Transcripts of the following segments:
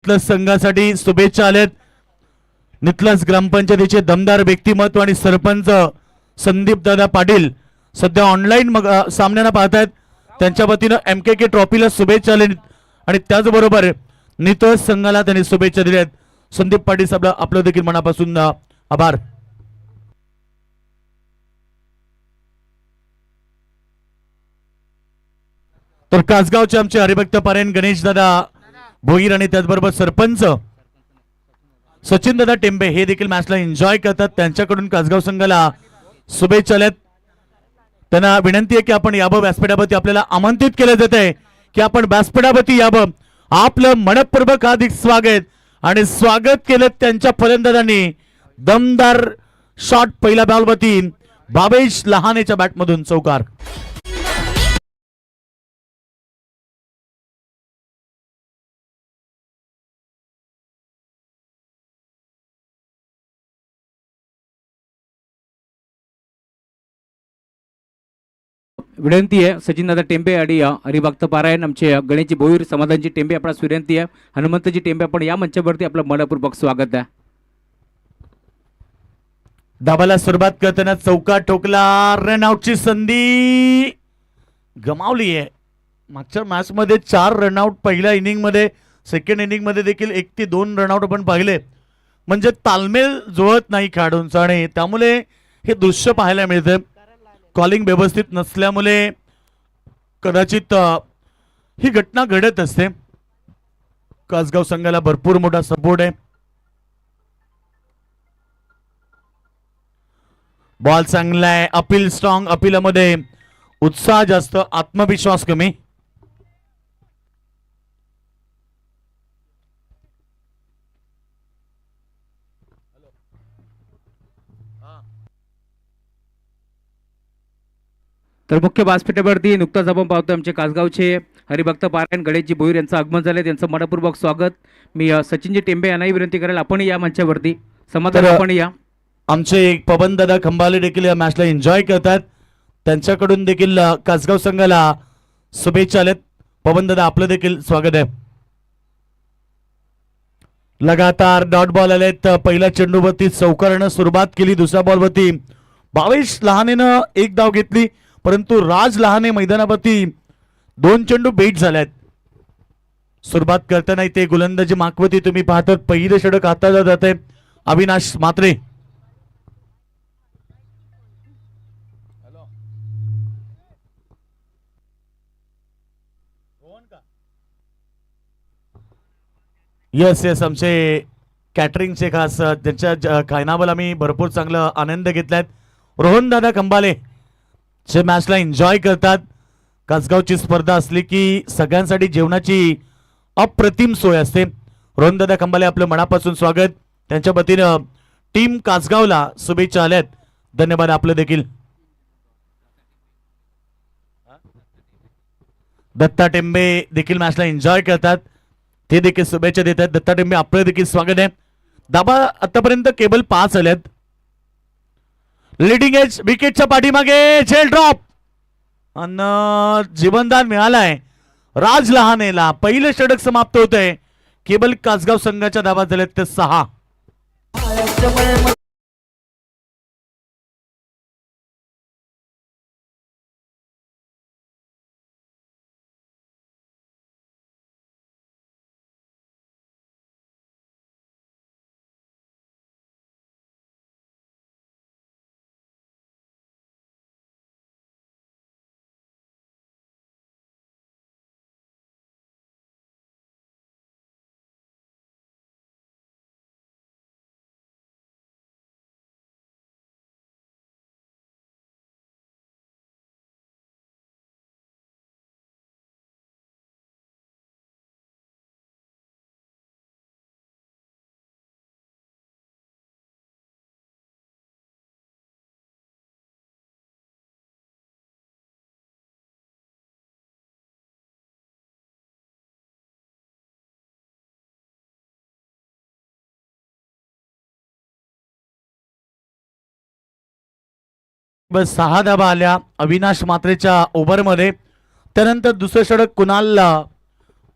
नितलस संघासाठी शुभेच्छा आल्यात. नितलस ग्रामपंचायतीचे दमदार व्यक्तिमत्व आणि सरपंच संदीप दादा पाटील सध्या ऑनलाईन सामन्यांना पाहतायत. त्यांच्या वतीनं MKK ट्रॉफीला शुभेच्छा आल्या आणि त्याचबरोबर नितलस संघाला त्यांनी शुभेच्छा दिल्यात. संदीप पाटील साहेब आपलं देखील मनापासून आभार. तर कासगावचे आमचे हरिभक्त पारायण गणेश दादा भोईर आणि त्याचबरोबर सरपंच सचिन दादा टेंबे हे देखील मॅचला एन्जॉय करतात. त्यांच्याकडून कासगाव संघाला शुभेच्छा आल्यात. त्यांना विनंती आहे की आपण यावं व्यासपीठावरती. आपल्याला आमंत्रित केलं जात आहे की आपण व्यासपीठावरती यावं. आपलं मनपूर्वक हार्दिक स्वागत. आणि स्वागत केलं त्यांच्या फलंदाजांनी. दमदार शॉट पहिल्या बॉलवरती भावेश लहानेच्या बॅटमधून चौकार. विनंती आहे सचिनदादा टेंबे आणि हरिभक्त पारायण आमचे गणेशजी भोईर समाधानजी टेंबे आपला विनंती आहे. हनुमंतजी टेंबे आपण या मंचावरती आपलं मनपूर्वक स्वागत आहे. धाबाला सुरुवात करताना चौका ठोकला. रनआउटची संधी गमावली आहे. मागच्या मॅच मध्ये 4 रनआउट पहिल्या इनिंग मध्ये. सेकंड इनिंग मध्ये देखील 1 ते 2 रनआउट आपण पाहिले. म्हणजे तालमेल जुळत नाही खेळाडूंचा आणि त्यामुळे हे दृश्य पाहायला मिळतं. कॉलिंग व्यवस्थित नसल्यामुळे कदाचित ही घटना घडत असते. कासगाव संघाला भरपूर मोठा सपोर्ट आहे. बॉल चांगला आहे. Appeal strong. अपीलमध्ये उत्साह जास्त, आत्मविश्वास कमी. तर मुख्य व्यासपीठावरती नुकताच आपण पाहतो आमचे कासगावचे हरिभक्त पारायण गणेशजी भोईर यांचं आगमन झाले. त्यांचं मनपूर्वक स्वागत. मी सचिनजी टेंबे यांनाही विनंती करेल आपण या मंचावरती. समाधान आपण या. आमचे पवन दादा खंबाले देखील या मॅचला एन्जॉय करतात. त्यांच्याकडून देखील कासगाव संघाला शुभेच्छा आल्यात. पवन दादा आपलं देखील स्वागत आहे. लगातार डॉट बॉल आलेत. पहिल्या चेंडूवरती चौकारानं सुरुवात केली. दुसऱ्या बॉलवरती भावेश लहानेनं 1 धाव घेतली. परंतु राज लहाने मैदानावरती 2 चेंडू बेट झाल्यात. सुरुवात करताना इथे गोलंदाजी माकवती तुम्ही पाहतात. पहिलं षटक हाताळलं जाते अविनाश म्हात्रे. येस आमचे कॅटरिंगचे खास त्यांच्या खायनावर आम्ही भरपूर चांगला आनंद घेतलाय. रोहन दादा खंबाले जे मॅचला एन्जॉय करतात. कासगावची स्पर्धा असली की सगळ्यांसाठी जेवणाची अप्रतिम सोय असते. रोहन दादा खंबाले आपलं मनापासून स्वागत. त्यांच्या वतीनं टीम कासगावला शुभेच्छा आल्यात. धन्यवाद आपलं देखील. दत्ता टेंबे देखील मॅचला एन्जॉय करतात. ते देखील शुभेच्छा देतात. दत्ता टेंबे आपलं देखील स्वागत आहे. दाबा आतापर्यंत केवळ 5 आल्यात. लीडिंग एज विकेटच्या पाठीमागे झेल ड्रॉप आणि जीवनदान मिळालाय राज लहानेला. पहिलं षटक समाप्त होतंय. केवळ कासगाव संघाच्या धावा झाल्यात ते 6. बस 6 धावा आल्या अविनाश म्हात्रेच्या ओव्हरमध्ये. त्यानंतर दुसरं षटक कुणाल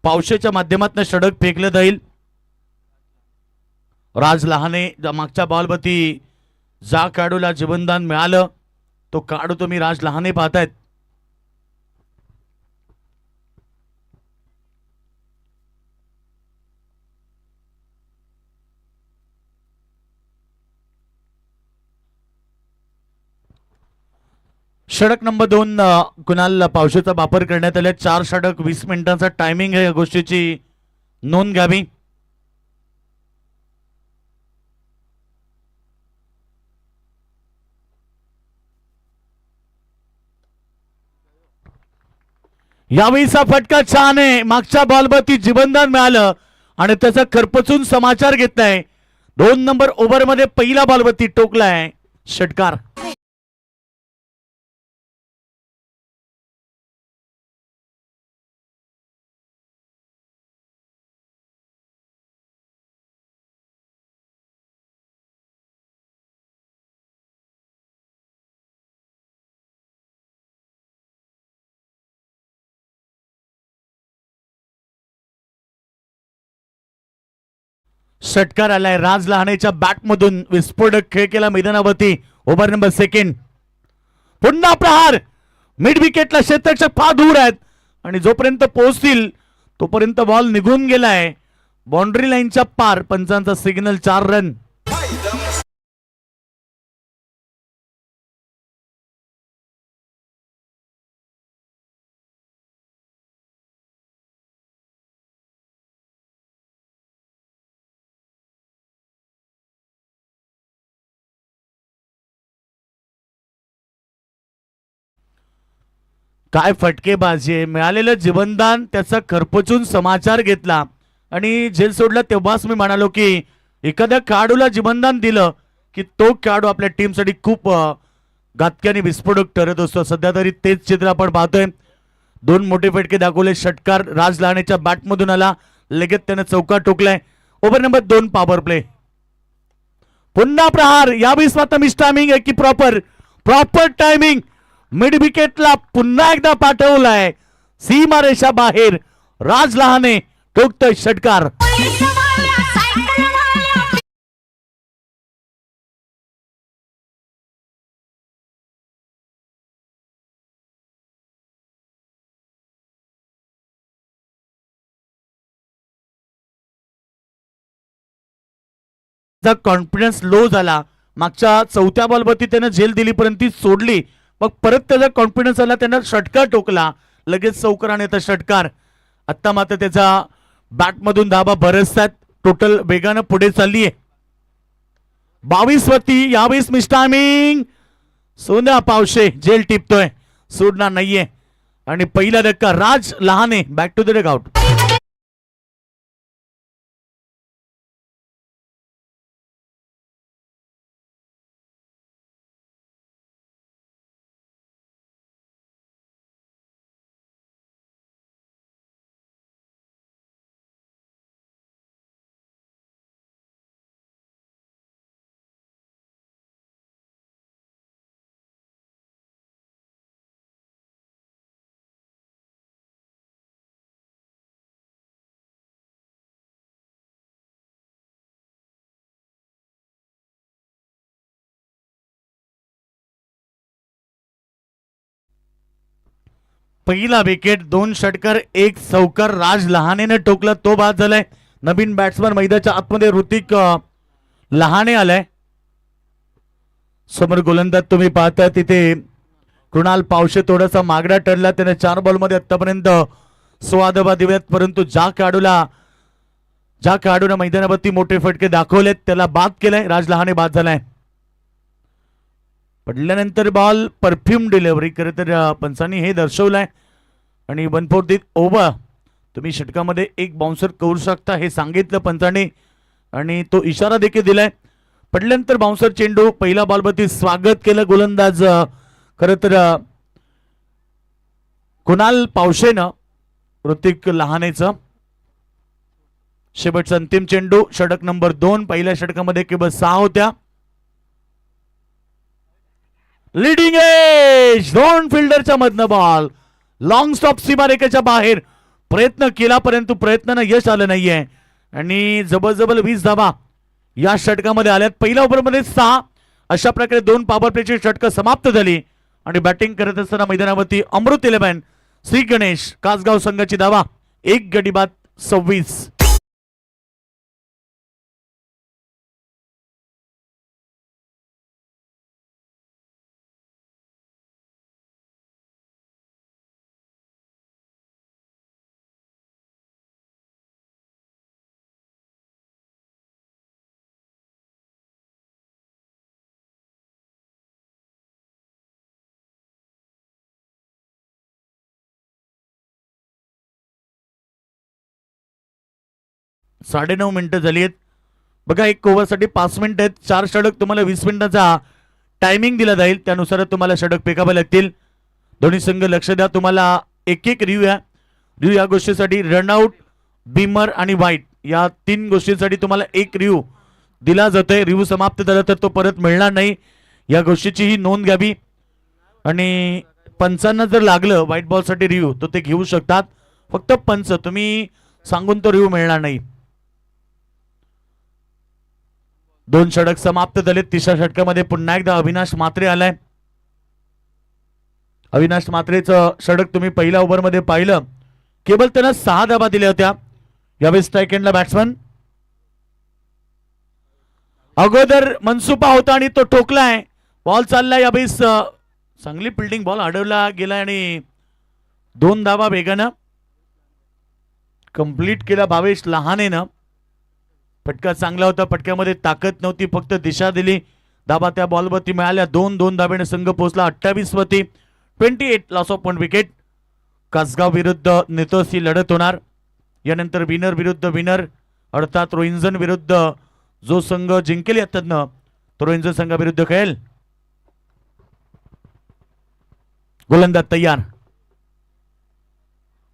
पावशेच्या माध्यमातून षटक फेकलं जाईल. राज लहाने मागच्या बॉलवरती ज्या खेळाडूला जीवनदान मिळालं तो खेळाडू तुम्ही राज लहाने पाहतायत. षटक नंबर 2 कुणाल पावशेचा वापर करण्यात आला. 4 षटक 20 मिनिटांचा टायमिंग आहे. या गोष्टीची नोंद घ्यावी. यावेळीचा फटका छान आहे. मागच्या बॉलवरती जीवनदान मिळालं आणि त्याचा खरपचून समाचार घेतलाय. 2 नंबर ओव्हर मध्ये पहिला बॉलवरती टोकलाय षटकार. षटकार आलाय. राज लहानेच्या बॅट मधून विस्फोटक खेळ केला मैदानावरती. Over number 2. पुन्हा प्रहार. मिड विकेटला क्षेत्ररक्षक फार दूर आहेत आणि जोपर्यंत पोहोचतील तोपर्यंत बॉल निघून गेलाय बाउंड्री लाईनच्या पार. पंचांचा सिग्नल 4 रन. काय फटकेबाजी आहे. मिळालेलं जीवनदान त्याचा खरपचून समाचार घेतला आणि झेल सोडला. तेव्हाच मी म्हणालो की एखाद्या खेळाडूला जीवनदान दिलं की तो खेळाडू आपल्या टीमसाठी खूप घातकी विस्फोटक ठरत असतो. सध्या तरी तेच चित्र आपण पाहतोय. 2 मोठे फटके दाखवले. षटकार राज लहानेच्या बॅटमधून आला. लगेच त्याने चौका टोकलाय. Over number 2 power play. पुन्हा प्रहार. यावेळी स्वतः मिस टायमिंग आहे की प्रॉपर टायमिंग. मिड विकेटला पुन्हा एकदा पाठवलाय सीमारेषा बाहेर. राज लहाने ठोकतोय षटकार. कॉन्फिडन्स लो झाला. मागच्या 4थ्या बॉलवरती त्याने झेल दिली परंतु ती सोडली. मग परत त्याचा कॉन्फिडन्स आला. त्यानं षटकार टोकला. लगेच चौकाराने येतं षटकार. आता मात्र त्याचा बॅटमधून धाबा बरसतात. टोटल वेगानं पुढे चालली आहे. 22 वरती. यावेळेस मिस टायमिंग. सोन्या पावशे जेल टिपतोय. सोडणार नाहीये आणि पहिला धक्का Raj Lahane back to the dugout. पहिला विकेट. 2 षटकार 1 चौकार राज लहानेने टोकला. तो बाद झालाय. नवीन बॅट्समन मैदानाच्या आतमध्ये ऋतिक लहाने आलाय. समोर गोलंदाज तुम्ही पाहता तिथे कृणाल पावशे थोडासा मागडा ठरला. त्याने 4 बॉलमध्ये आतापर्यंत 16 धावा दिल्यात. परंतु ज्या खेळाडूला मैदानावरती मोठे फटके दाखवलेत त्याला बाद केलाय. राज लहाने बाद झालाय. पडल्यानंतर बॉल परफ्यूम डिलिव्हरी खरं तर पंचांनी हे दर्शवलंय आणि 1/4 ओव्हर तुम्ही षटकामध्ये 1 बाउन्सर करू शकता हे सांगितलं पंचांनी आणि तो इशारा देखील दिलाय. पडल्यानंतर बाउन्सर चेंडू पहिला बॉलवरती स्वागत केलं गोलंदाज खरं तर कुणाल पावशेनं ऋतिक लहानेचं. शेवटचा अंतिम चेंडू षटक नंबर 2. पहिल्या षटकामध्ये केवळ 6 होत्या. लीडिंग एज 2 फिल्डरच्या मधनं बॉल लॉंग स्टॉप सीमारेखेच्या बाहेर. प्रयत्न केला परंतु प्रयत्नानं यश आलं नाहीये आणि जबरजबर 20 धावा या षटकामध्ये आल्यात. पहिल्या ओव्हरमध्ये 6. अशा प्रकारे 2 पॉवर प्लेची षटकं समाप्त झाली आणि बॅटिंग करत असताना मैदानावरती अमृत 11 श्री गणेश कासगाव संघाची धावा 1 गडी बाद 26. साडेनऊ मिनिटं झाली आहेत. बघा, एक ओव्हरसाठी 5 मिनिटं आहेत. 4 षटक तुम्हाला 20 मिनिटाचा टायमिंग दिला जाईल, त्यानुसार तुम्हाला षटक फेकावे लागतील. दोन्ही संघ लक्ष द्या. तुम्हाला एक एक रिव्ह्यू या गोष्टीसाठी रनआउट, बीमर आणि वाईट या 3 गोष्टींसाठी तुम्हाला एक रिव्ह्यू दिला जातोय. रिव्ह्यू समाप्त झाला तर तो परत मिळणार नाही, या गोष्टीचीही नोंद घ्यावी. आणि पंचांना जर लागलं व्हाईट बॉलसाठी रिव्ह्यू तर ते घेऊ शकतात. फक्त पंच तुम्ही सांगून तो रिव्ह्यू मिळणार नाही. 2 षटक समाप्त झाले. तिसऱ्या षटकामध्ये पुन्हा एकदा अविनाश म्हात्रे आलाय. अविनाश म्हात्रेचं षटक तुम्ही पहिल्या ओव्हरमध्ये पाहिलं, केवळ त्यानं 6 धावा दिल्या होत्या. यावेळी स्ट्राईक एंडला बॅट्समन. अगोदर मनसुपा होता आणि तो ठोकलाय. बॉल चाललाय. यावेळी चांगली फिल्डिंग, बॉल अडवला गेला आणि 2 धावा वेगानं कंप्लीट केला भावेश लहानेनं. फटका चांगला होता, फटक्यामध्ये ताकद नव्हती, फक्त दिशा दिली. धाबा त्या बॉलवरती मिळाल्या. 2 धाब्याने संघ पोहोचला 28 वरती. 28 loss of point wicket. Kasgaon विरुद्ध नेतोस ही लढत होणार. यानंतर विनर विरुद्ध विनर, अर्थात रोहिंजन विरुद्ध जो संघ जिंकेल यातनं तो रोहिंजन संघाविरुद्ध खेळेल. गोलंदाज तयार.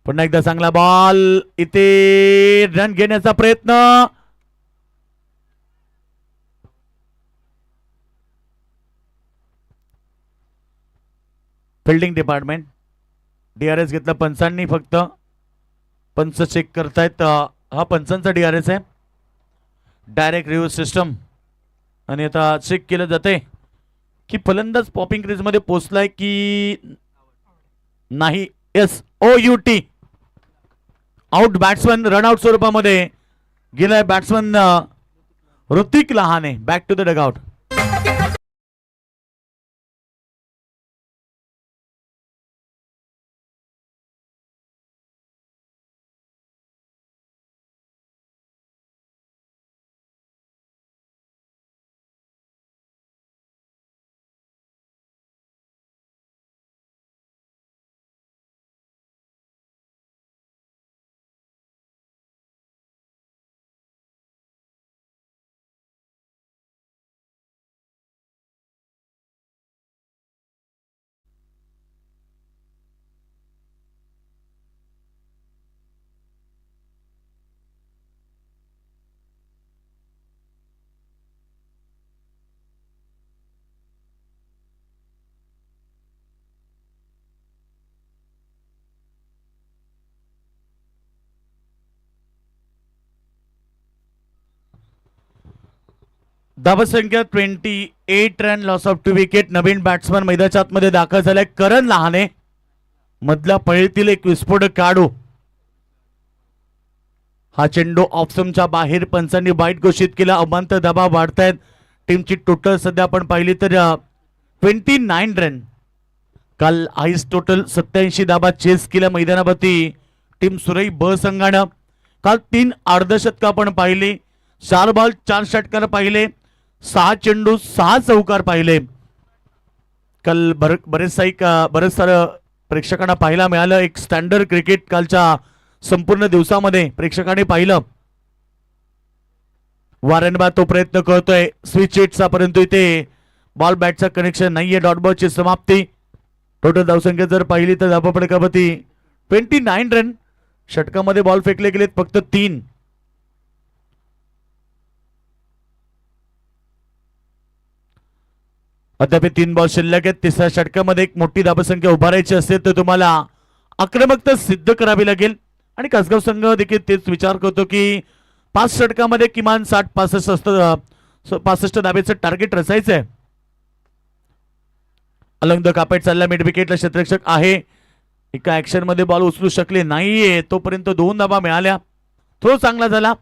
पुन्हा एकदा चांगला बॉल, इथे रन घेण्याचा प्रयत्न. फिल्डिंग डिपार्टमेंट DRS घेतला पंचांनी. फक्त पंच चेक करतायत. हा पंचांचा DRS आहे, डायरेक्ट रिव्ह्यू सिस्टम. आणि आता चेक केलं जाते की फलंदाज पॉपिंग क्रीज मध्ये पोहोचलाय की नाही. SOUT out. बॅट्समन रनआउट स्वरूपामध्ये गेलाय. Batsman Hrithik Lahane back to the dugout. धावसंख्या 28 रन, लॉस ऑफ 2 विकेट. नवीन बॅट्समन मैदानाच्या आतमध्ये दाखल झालाय करण लहाने. मधल्या फळीतील एक विस्फोटक काढू. हा चेंडू ऑफस्टंपच्या बाहेर. पंचांनी वाईट घोषित केला. अमांत दबाव वाढतायत. टीमची टोटल सध्या आपण पाहिली तर 29 रन. काल हाईस्ट टोटल 87 धाबा चेस केल्या मैदानावरती टीम सुरई ब संघानं. काल 3 अर्धशतक आपण पाहिली. 4 बॉल 4 षटकार पाहिले. 6 चेंडू 6 चौकार पाहिले. काल बरेच सारं प्रेक्षकांना पाहायला मिळालं. एक स्टँडर्ड क्रिकेट कालच्या संपूर्ण दिवसामध्ये प्रेक्षकांनी पाहिलं. वारंवार तो प्रयत्न करतोय स्विच हिटचा, परंतु इथे बॉल बॅटचा कनेक्शन नाहीये. डॉट बॉलची समाप्ती. टोटल धावसंख्या जर पाहिली तर धावा फटकावरती 29 रन. षटकामध्ये बॉल फेकले गेलेत फक्त 3. अद्याप 3 बॉल शिल्लक आहेत. तिसऱ्या षटकामध्ये एक मोठी धावसंख्या उभारायची असेल तर तुम्हाला आक्रमकता सिद्ध करावी लागेल. आणि कासगाव संघ देखील तेच विचार करतो की 5 षटकामध्ये किमान 60-65 धाबेचं टार्गेट रचायचंय. अलंग द कापेट चालला मिड विकेटला क्षेत्ररक्षक आहे. एका ऍक्शन मध्ये बॉल उचलू शकले नाहीये, तोपर्यंत 2 धाबा मिळाल्या. थ्रो चांगला झाला,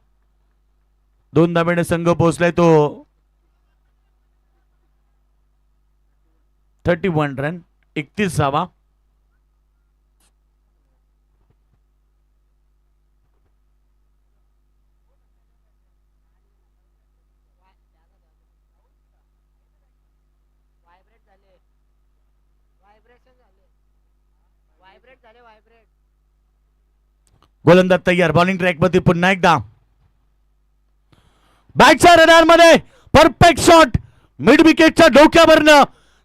2 धाब्याने संघ पोहोचलाय तो 31 रन, 31 धावा. गोलंदाज तयार, बॉलिंग ट्रॅक मध्ये पुन्हा एकदा बॅटच्या रडार मध्ये परफेक्ट शॉट, मिड विकेटच्या डोक्यावरनं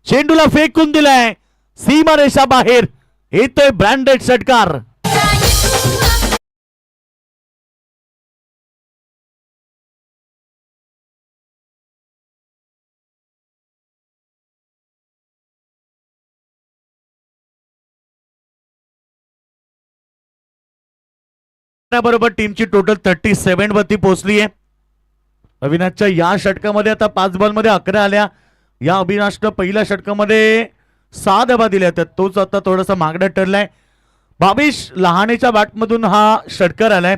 चेंडूला फेकून दिलाय, सीमारेषा बाहेर. येतोय ब्रँडेड षटकार. बरोबर टीमची टोटल 37 वरती पोहोचली आहे. अविनाशच्या या षटकामध्ये आता 5 बॉल मध्ये 11 आल्या. या अविनाशनं पहिल्या षटकामध्ये 6 धावा दिल्या, तर तोच आता थोडासा मागणं ठरलाय. 22 लहानेच्या बॅटमधून हा षटकार आलाय,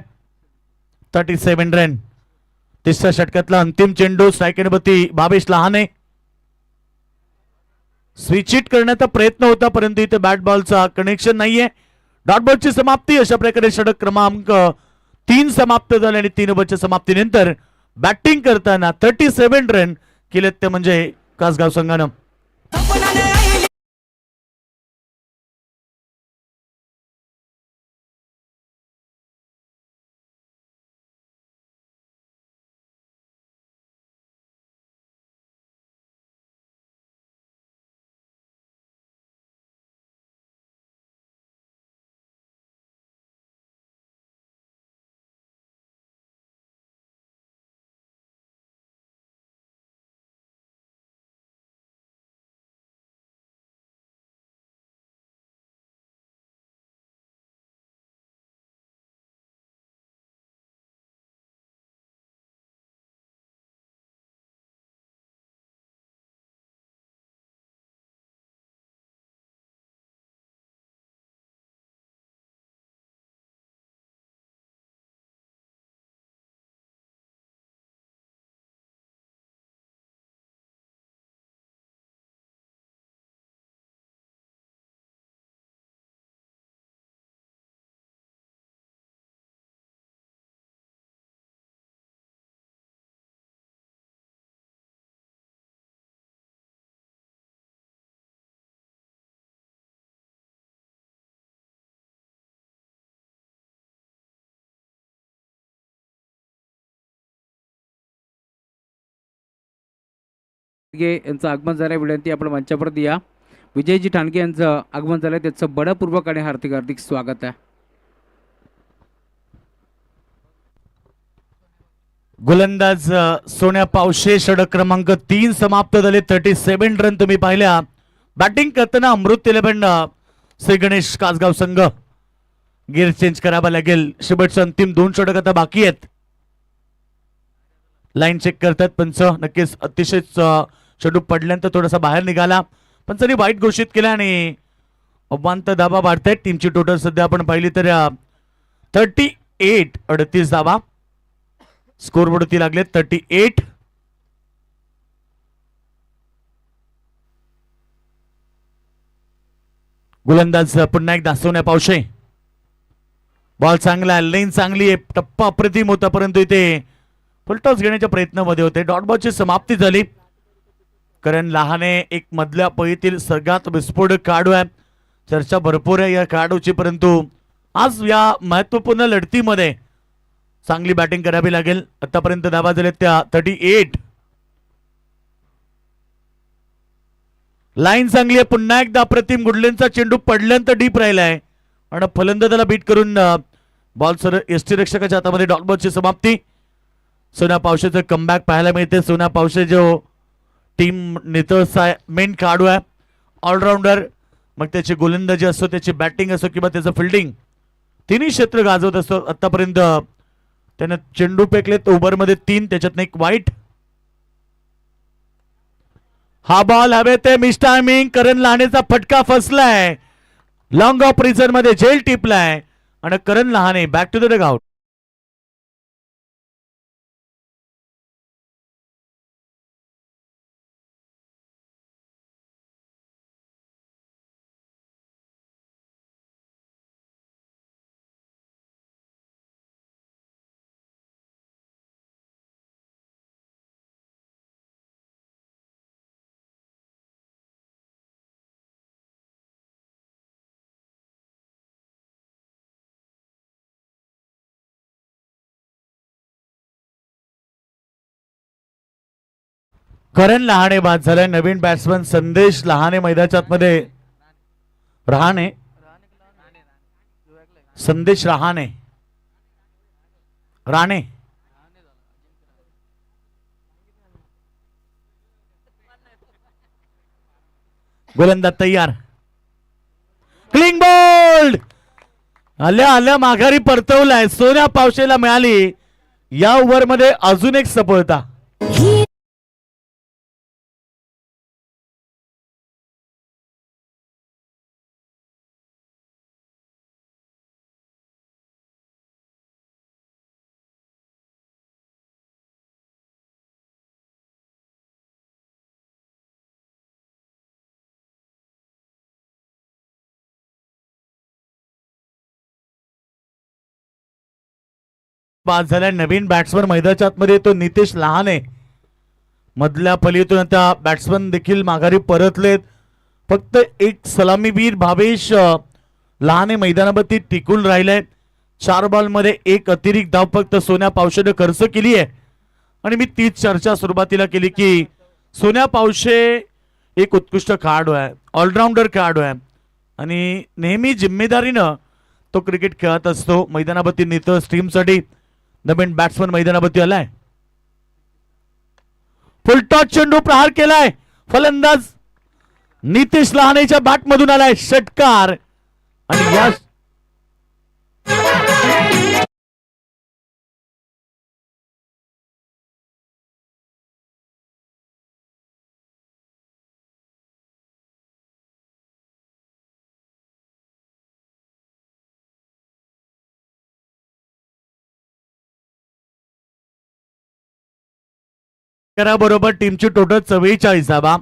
37 रन. तिसऱ्या षटकातला अंतिम चेंडू स्ट्रायकरवरती 22 लहाने स्विच इट करण्याचा प्रयत्न होता, परंतु इथे बॅट बॉलचा कनेक्शन नाहीये. डॉट बॉलची समाप्ती. अशा प्रकारे षटक क्रमांक 3 समाप्त झाले आणि 3 ओव्हरच्या समाप्तीनंतर बॅटिंग करताना 37 रन केलेत, ते म्हणजे कासगाव संघानं. यांचं आगमन झालं, विनंती आपण मंचावरती या. विजयजी ठाणके यांचं आगमन झालं, त्याचं बडपूर्वक आणि हार्दिक हार्दिक स्वागत आहे. गोलंदाज सोन्या पावशे, षटक क्रमांक 3 समाप्त झाले, 37 रन तुम्ही पाहिल्या. बॅटिंग करताना अमृत 11 श्री गणेश कासगाव संघ. गिअर चेंज करावा लागेल, शेवटचे अंतिम 2 षटक आता बाकी आहेत. लाईन चेक करतात पंच. नक्कीच अतिशय चेंडू पडल्यानंतर थोडासा बाहेर निघाला, पंचांनी वाईट घोषित केला आणि अवांतर धावा वाढतायत. टीमची टोटल सध्या आपण पाहिली तर 38 धावा स्कोरबोर्डवरती लागलेत. 38. गोलंदाज पुन्हा एकदा सोन्या पावशे. बॉल चांगला, लेन चांगली आहे, टप्पा अप्रतिम होता, परंतु इथे फुलटॉस घेण्याच्या प्रयत्नामध्ये होते. डॉट बॉलची समाप्ती झाली. करण लहाने एक मधल्या पळीतील सगळ्यात विस्फोटक खेळाडू आहे. चर्चा भरपूर आहे या खेळाडूची, परंतु आज या महत्वपूर्ण लढतीमध्ये चांगली बॅटिंग करावी लागेल. आतापर्यंत धावा झाल्या त्या 38. लाईन चांगली आहे, पुन्हा एकदा अप्रतिम. गुडलेनचा चेंडू पडल्यानंतर डीप राहिलाय आणि फलंदाजाला बीट करून बॉल सर यष्टीरक्षकाच्या हातामध्ये डॉट बॉलची समाप्ती. सोन्या पावशेचं कमबॅक पाहायला मिळते. सोन्या पावशे जो टीम नेतृत्व मेन खेळाडू आहे, ऑलराऊंडर. मग त्याची गोलंदाजी असो, त्याची बॅटिंग असो किंवा त्याचं फिल्डिंग, तिन्ही क्षेत्र गाजवत असतो. आतापर्यंत त्यानं चेंडू फेकलेत ओव्हरमध्ये 3, त्याच्यातनं एक वाईट. हा बॉल हवेत मिस टायमिंग. करण लहानेचा फटका फसलाय. लॉंग ऑफ रिझन मध्ये झेल टिपलाय आणि Karan Lahane back to the dugout. Karan Lahane बाद झालाय. नवीन बॅट्समन संदेश लहाने मैदानाच्या आतमध्ये. रहाणे, संदेश रहाणे, राणे. गोलंदाज तयार. Clean bowled. आल्या आल्या माघारी परतवलाय. सोन्या पावशेला मिळाली या ओव्हर मध्ये अजून एक सफलता. बाद झाल्या. नवीन बॅट्समन मैदानाच्या आतमध्ये तो नितेश लहाने. मधल्या फलीतून आता बॅट्समन देखील माघारी परतलेत. फक्त एक सलामीवीर भावेश लहाने मैदानावरती टिकून राहिलाय. 4 बॉलमध्ये 1 अतिरिक्त धाव फक्त सोन्या पावशेने खर्च केली आहे. आणि मी तीच चर्चा सुरुवातीला केली की सोन्या पावशे एक उत्कृष्ट खेळाडू आहे, ऑलराऊंडर खेळाडू आहे आणि नेहमी जिम्मेदारीनं तो क्रिकेट खेळत असतो. मैदानावरती नितळ टीमसाठी नवीन बॅट्समन मैदानावरती आलाय. फुलटॉस चेंडू प्रहार केलाय. फलंदाज नितेश लहानेच्या बॅट मधून आलाय षटकार. आणि या बरोबर टीमची टोटल 44 धावा.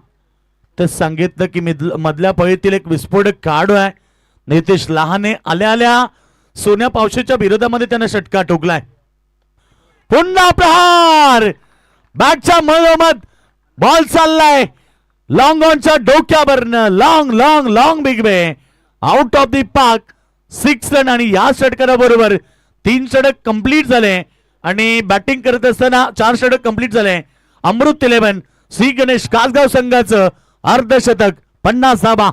तर सांगितलं की मधल्या फळीतील एक विस्फोटक खेळाडू आहे नितेश लहाने. आल्या आल्या सोन्या पावशेच्या विरोधामध्ये त्यानं षटकार ठोकलाय. पुन्हा प्रहार. बॅटच्या मधोमध बॉल चाललाय लॉंग ऑनच्या डोक्यावरनं. Long long long big way out of the park. 6 run. आणि या षटकाराबरोबर 3 षटक कंप्लीट झाले आणि बॅटिंग करत असताना 4 षटक कंप्लीट झाले. अमृत 11 श्री गणेश कासगाव संघाचं अर्धशतक 50 धावा.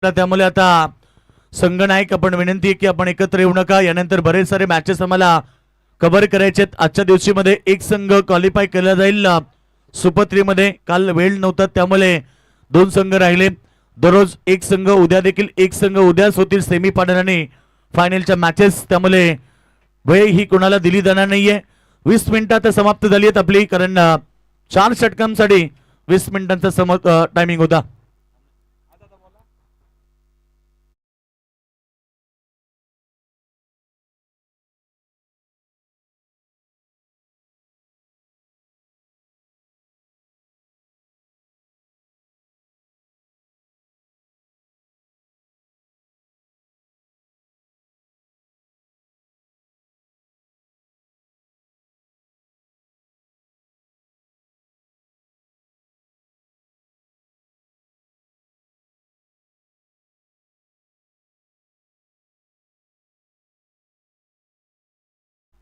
त्यामुळे आता संघनायक आपण विनंती आहे की आपण एकत्र येऊ नका. यानंतर बरेच सारे मॅचेस आम्हाला कव्हर करायचे आहेत. आजच्या दिवशी मध्ये एक संघ क्वालिफाय केला जाईल सुपर 3 मध्ये. काल वेळ नव्हता त्यामुळे 2 संघ राहिले. दररोज एक संघ, उद्या देखील एक संघ उद्याच होतील सेमी फायनल आणि फायनलच्या मॅचेस. त्यामुळे वेळ ही कोणाला दिली जाणार नाहीये. 20 मिनिटात समाप्त झाली आहेत आपली, कारण 4 षटकांसाठी 20 मिनिटांचा टायमिंग होता.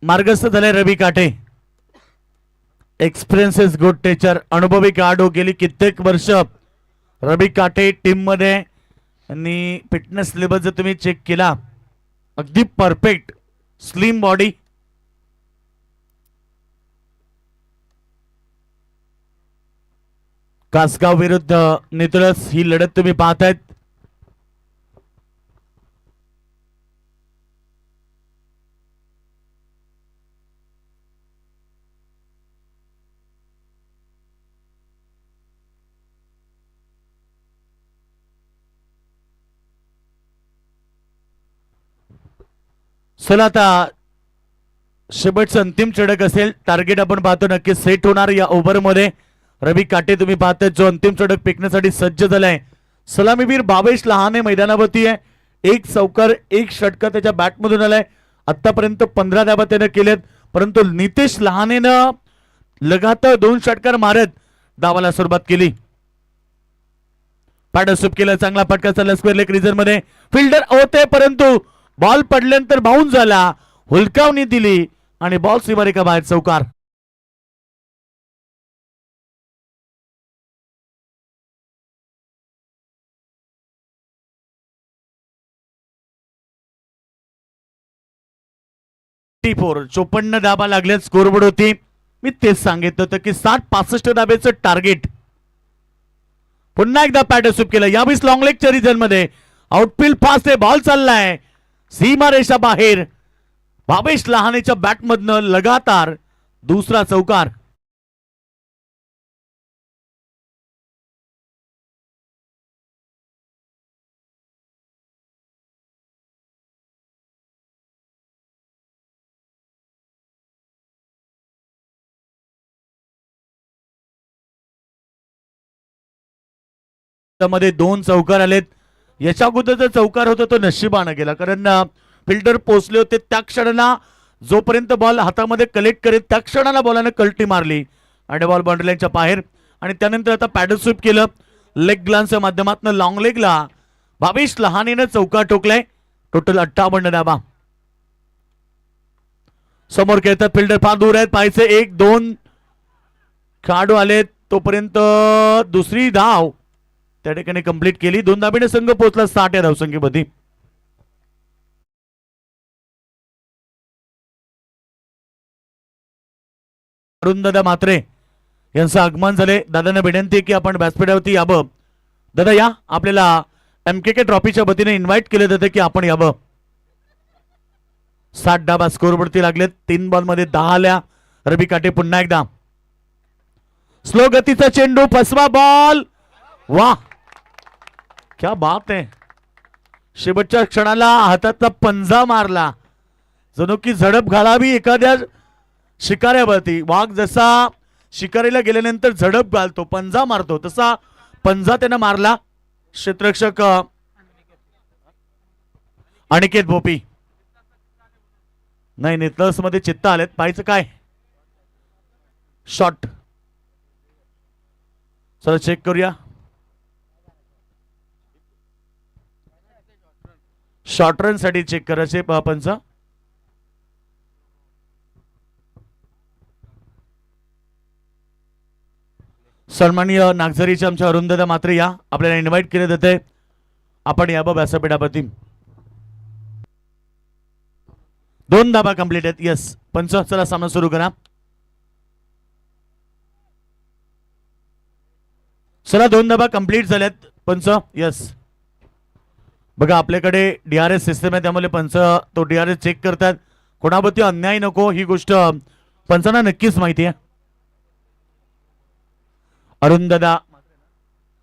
मार्गस्थ झाले रवी काटे. एक्सपिरियन्सेस गुड टीचर, अनुभवी खेळाडू, गेली कित्येक वर्ष रवी काटे टीम मध्ये. आणि फिटनेस लेवल जर तुम्ही चेक केला अगदी परफेक्ट, स्लिम बॉडी. कासगाव विरुद्ध नितळस ही लढत तुम्ही पाहतायत. चला आता शेवटचं अंतिम चढक असेल. टार्गेट आपण पाहतो नक्की सेट होणार या ओव्हर मध्ये. रवी काटे तुम्ही पाहताय जो अंतिम चढक फेकण्यासाठी सज्ज झालाय. सलामीवीर भावेश लहाने मैदानावरती आहे. एक चौकार एक षटकार त्याच्या बॅटमधून आलाय. आतापर्यंत 15 धावा त्याने केलेत, परंतु नितेश लहानेनं लगातार 2 षटकार मारत धावाला सुरुवात केली. पाडसूप केलं, चांगला फटका चालला स्क्वेअर लेग रिझन मध्ये. फिल्डर होते परंतु बॉल पडल्यानंतर बाउन्स झाला, हुलकावणी दिली आणि बॉल सीमारेखा बाहेर चौकार. टी 54 धाबा लागल्यात स्कोरबोर्ड होती. मी तेच सांगितलं होतं की 60-65 धाब्याचं टार्गेट. पुन्हा एकदा पॅडसूप केलं, यावेळेस लॉंग लेगच्या रिजन मध्ये. आउटफील्ड फास्ट आहे, बॉल चाललाय सीमा रेषा बाहेर. भावेश लहानेच्या बॅटमधनं लगातार दुसरा चौकार. मध्ये 2 चौकार आलेत. याच्या अगोदरचा चौकार होता तो नशिबानं गेला, कारण फिल्डर पोहोचले होते त्या क्षणाला. जोपर्यंत बॉल हातामध्ये कलेक्ट करेल त्या क्षणाला बॉलाने कल्टी मारली आणि बॉल बाउंड्री लाईनच्या बाहेर. आणि त्यानंतर आता पॅडल स्वीप केलं लेग ग्लान्सच्या माध्यमातून लॉंग लेगला. भावेश लहानेनं चौकार ठोकलाय. टोटल 58 धाबा. समोर खेळतात फिल्डर फार दूर आहेत, पाहायचे 1-2 खेळाडू आलेत. तोपर्यंत दुसरी धाव त्या ठिकाणी कंप्लीट केली. 2 धाबीने संघ पोहोचला 60 या धावसंख्येमध्ये. अरुणदादा म्हात्रे यांचं आगमन झाले. दादांना विनंती की आपण व्यासपीठावरती यावं. दादा या, आपल्याला MKK ट्रॉफीच्या वतीने इन्व्हाइट केले जाते की आपण यावं. 60 धाबा स्कोरवरती लागलेत. 3 बॉल मध्ये 10 आल्या. रवी काटे पुन्हा एकदा स्लो गतीचा चेंडू, फसवा बॉल. वाह क्या बात आहे. शेवटच्या क्षणाला हाताचा पंजा मारला, जणू की झडप घालावी एखाद्या शिकाऱ्यावरती. वाघ जसा शिकारीला गेल्यानंतर झडप घालतो, पंजा मारतो, तसा पंजा त्यानं मारला. क्षेत्ररक्षक अनिकेत भोपी नाही, नितळस मध्ये चित्त आलेत. पाहायचं काय शॉट. चला चेक करूया. शॉर्ट रन साठी चेक करायचे पंच. सन्माननीय नागझरीचे आमच्या अरुणदादा म्हात्रे या, आपल्याला इन्व्हाइट केले जाते. आपण यावं व्यासपीठावरती. 2 धाबा कंप्लीट आहेत. यस पंच, चला सामना सुरू करा. चला 2 धाबा कंप्लीट झाल्यात पंच. यस बघा, आपल्याकडे DRS सिस्टम आहे, त्यामुळे पंच तो DRS चेक करतात. कोणावरती अन्याय नको ही गोष्ट पंचांना नक्कीच माहिती आहे. अरुणदादा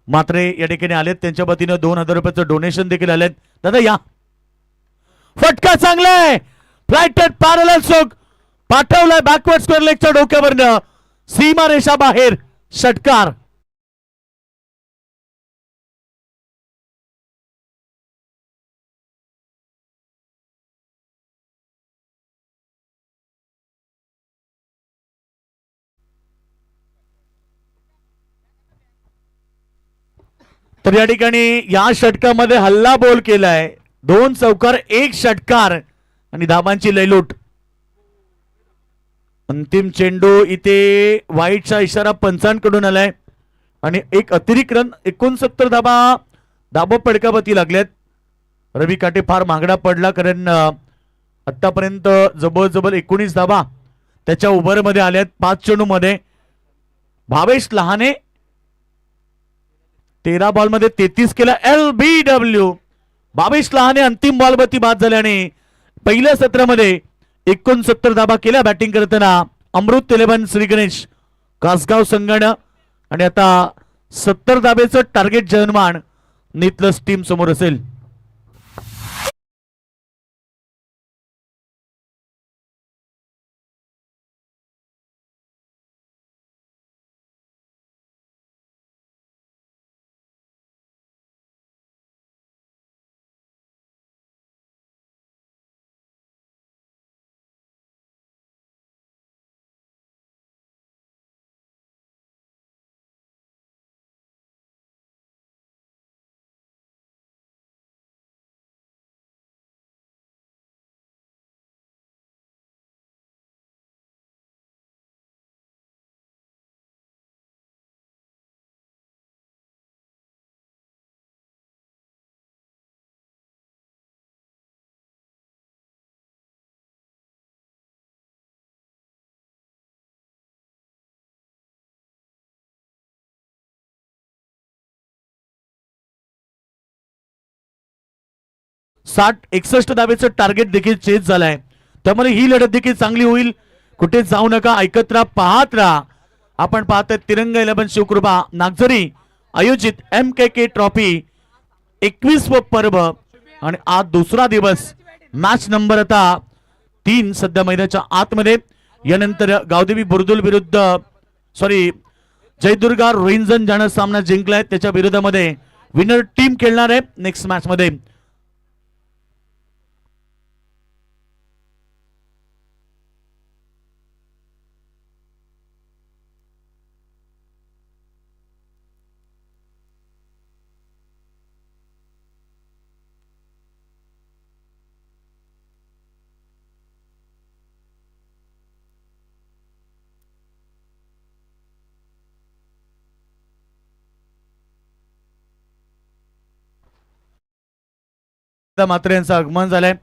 म्हात्रे या ठिकाणी आलेत, त्यांच्या वतीनं 2000 रुपयाचं डोनेशन देखील आलेत. दादा या. फटका चांगलाय, फ्लाइटेड पॅरलल सोक पाठवलाय बॅकवर्ड स्क्वेअर लेगच्या डोक्यावरनं. सीमा रेषा बाहेर षटकार. तर या ठिकाणी या षटकामध्ये हल्ला बोल केलाय. 2 चौकार 1 षटकार आणि धाबांची लयलूट. अंतिम चेंडू इथे वाईटचा इशारा पंचांकडून आलाय आणि एक अतिरिक्त रन 69 धाबा धाबा पडकावती लागल्यात. रवी काटे फार महागडा पडला कारण आतापर्यंत जबरजबर 19 धाबा त्याच्या ओव्हरमध्ये आल्यात 5 चेंडू मध्ये. भावेश लहाने 13 बॉलमध्ये 33 केला. LBW भावेश लहाने अंतिम बॉलवरती बाद झाल्याने पहिल्या सत्रामध्ये 69 धाबा केल्या बॅटिंग करताना अमृत 11 श्री गणेश कासगाव संघानं. आणि आता 70 धाब्याचं टार्गेट जयमान नितलस टीम समोर असेल. साठ 61 धाब्याचं टार्गेट देखील चेस झालंय. त्यामुळे ही लढत देखील चांगली होईल. कुठे जाऊ नका, ऐकत राहा, पाहत राहा. आपण पाहतोय तिरंगा 11 शिवकृपा नागझरी आयोजित MKK ट्रॉफी 21व पर्व आणि आज दुसरा दिवस. मॅच नंबर आता 3 सध्या मैदानाच्या आतमध्ये. यानंतर गावदेवी बुर्दुल विरुद्ध जयदुर्गा रोहिंजन ज्यानं सामना जिंकलाय त्याच्या विरोधामध्ये विनर टीम खेळणार आहे नेक्स्ट मॅच मध्ये. मात्र यांचं आगमन झालंय.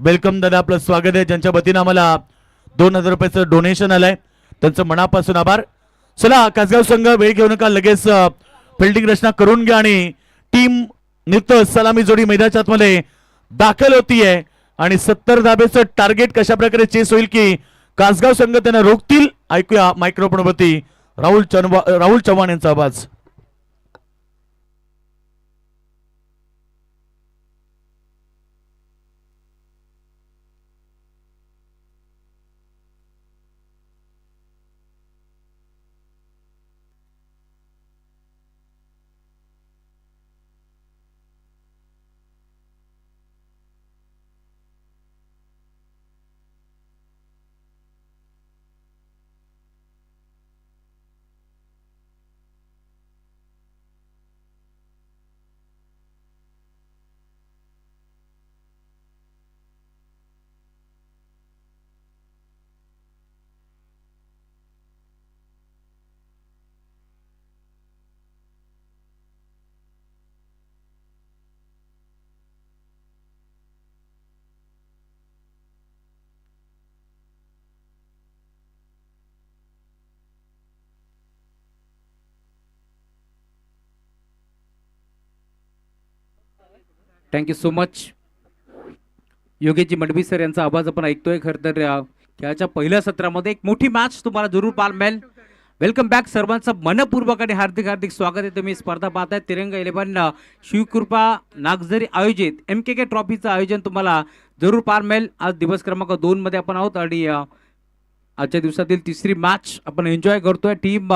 वेलकम दादा, आपलं स्वागत आहे. ज्यांच्या वतीनं आम्हाला 2000 रुपयाचं डोनेशन आलंय त्यांचं मनापासून आभार. चला कासगाव संघ वेळ घेऊ नका, लगेच फिल्डिंग रचना करून घ्या आणि टीम नित्य सलामी जोडी मैदानाच्या आतमध्ये दाखल होतीये. आणि 70 धाब्याचं टार्गेट कशा प्रकारे चेस होईल की कासगाव संघ त्यांना रोखतील. ऐकूया मायक्रोफोनवरती राहुल चव्हाण यांचा आवाज. Thank you so much. Yogeshji Madvi sir यांचा आवाज आपण ऐकतोय. खरं तर खेळाच्या पहिल्या सत्रामध्ये एक मोठी मॅच तुम्हाला जरूर पाहायला मिळेल. वेलकम बॅक सर्वांचं मनपूर्वक आणि हार्दिक हार्दिक स्वागत आहे. तुम्ही स्पर्धा पाहताय तिरंगा 11 शिवकृपा नागझरी आयोजित MKK ट्रॉफीचं आयोजन तुम्हाला जरूर पाहायला मिळेल. आज दिवस क्रमांक 2 मध्ये आपण आहोत आणि आजच्या दिवसातील तिसरी मॅच आपण एन्जॉय करतोय. टीम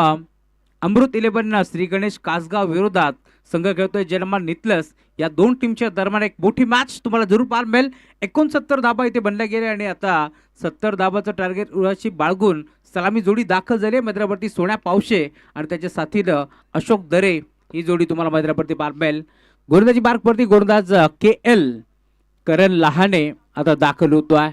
अमृत 11 श्री गणेश कासगाव विरोधात संघ खेळतोय जयमान नितलस. या दोन टीमच्या दरम्यान एक मोठी मॅच तुम्हाला जरूर पाहायला मिळेल. 69 धाबा इथे बनल्या गेले आणि आता 70 धाबाचं टार्गेट उराशी बाळगून सलामी जोडी दाखल झाली. मैदानावरती सोन्या पावशे आणि त्याच्या साथीनं अशोक दरे ही जोडी तुम्हाला मैदानावरती पाहायला मिळेल. गोलंदाजी मार्कवरती गोलंदाज KL करण लहाने आता दाखल होतो आहे.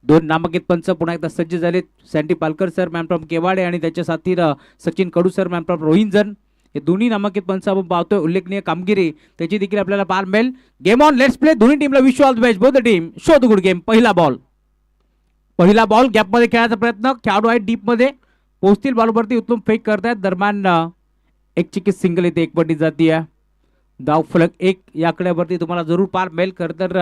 दोन नामांकित पंच पुन्हा एकदा सज्ज झालेत. Sandy Palkar sir man from Kewade आणि त्याच्या साथीर Sachin Kadu sir man from Rohinjan. हे दोन्ही नामांकित पंच आपण पाहतोय. उल्लेखनीय कामगिरी त्याची देखील आपल्याला पाहायला मिळेल. Game on, let's play. दोन्ही टीमला wish all the best. Both the team show the good game. पहिला बॉल गॅपमध्ये खेळायचा प्रयत्न. खेळाडू आहे डीपमध्ये पोहोचतील बॉलवरती. उत्तम फेक करतायत. दरम्यान एक चिकीत सिंगल येते, एक पट्टी जाती आहे. धाव फलक 1 या आकड्यावरती तुम्हाला जरूर पार मिळेल. खरं तर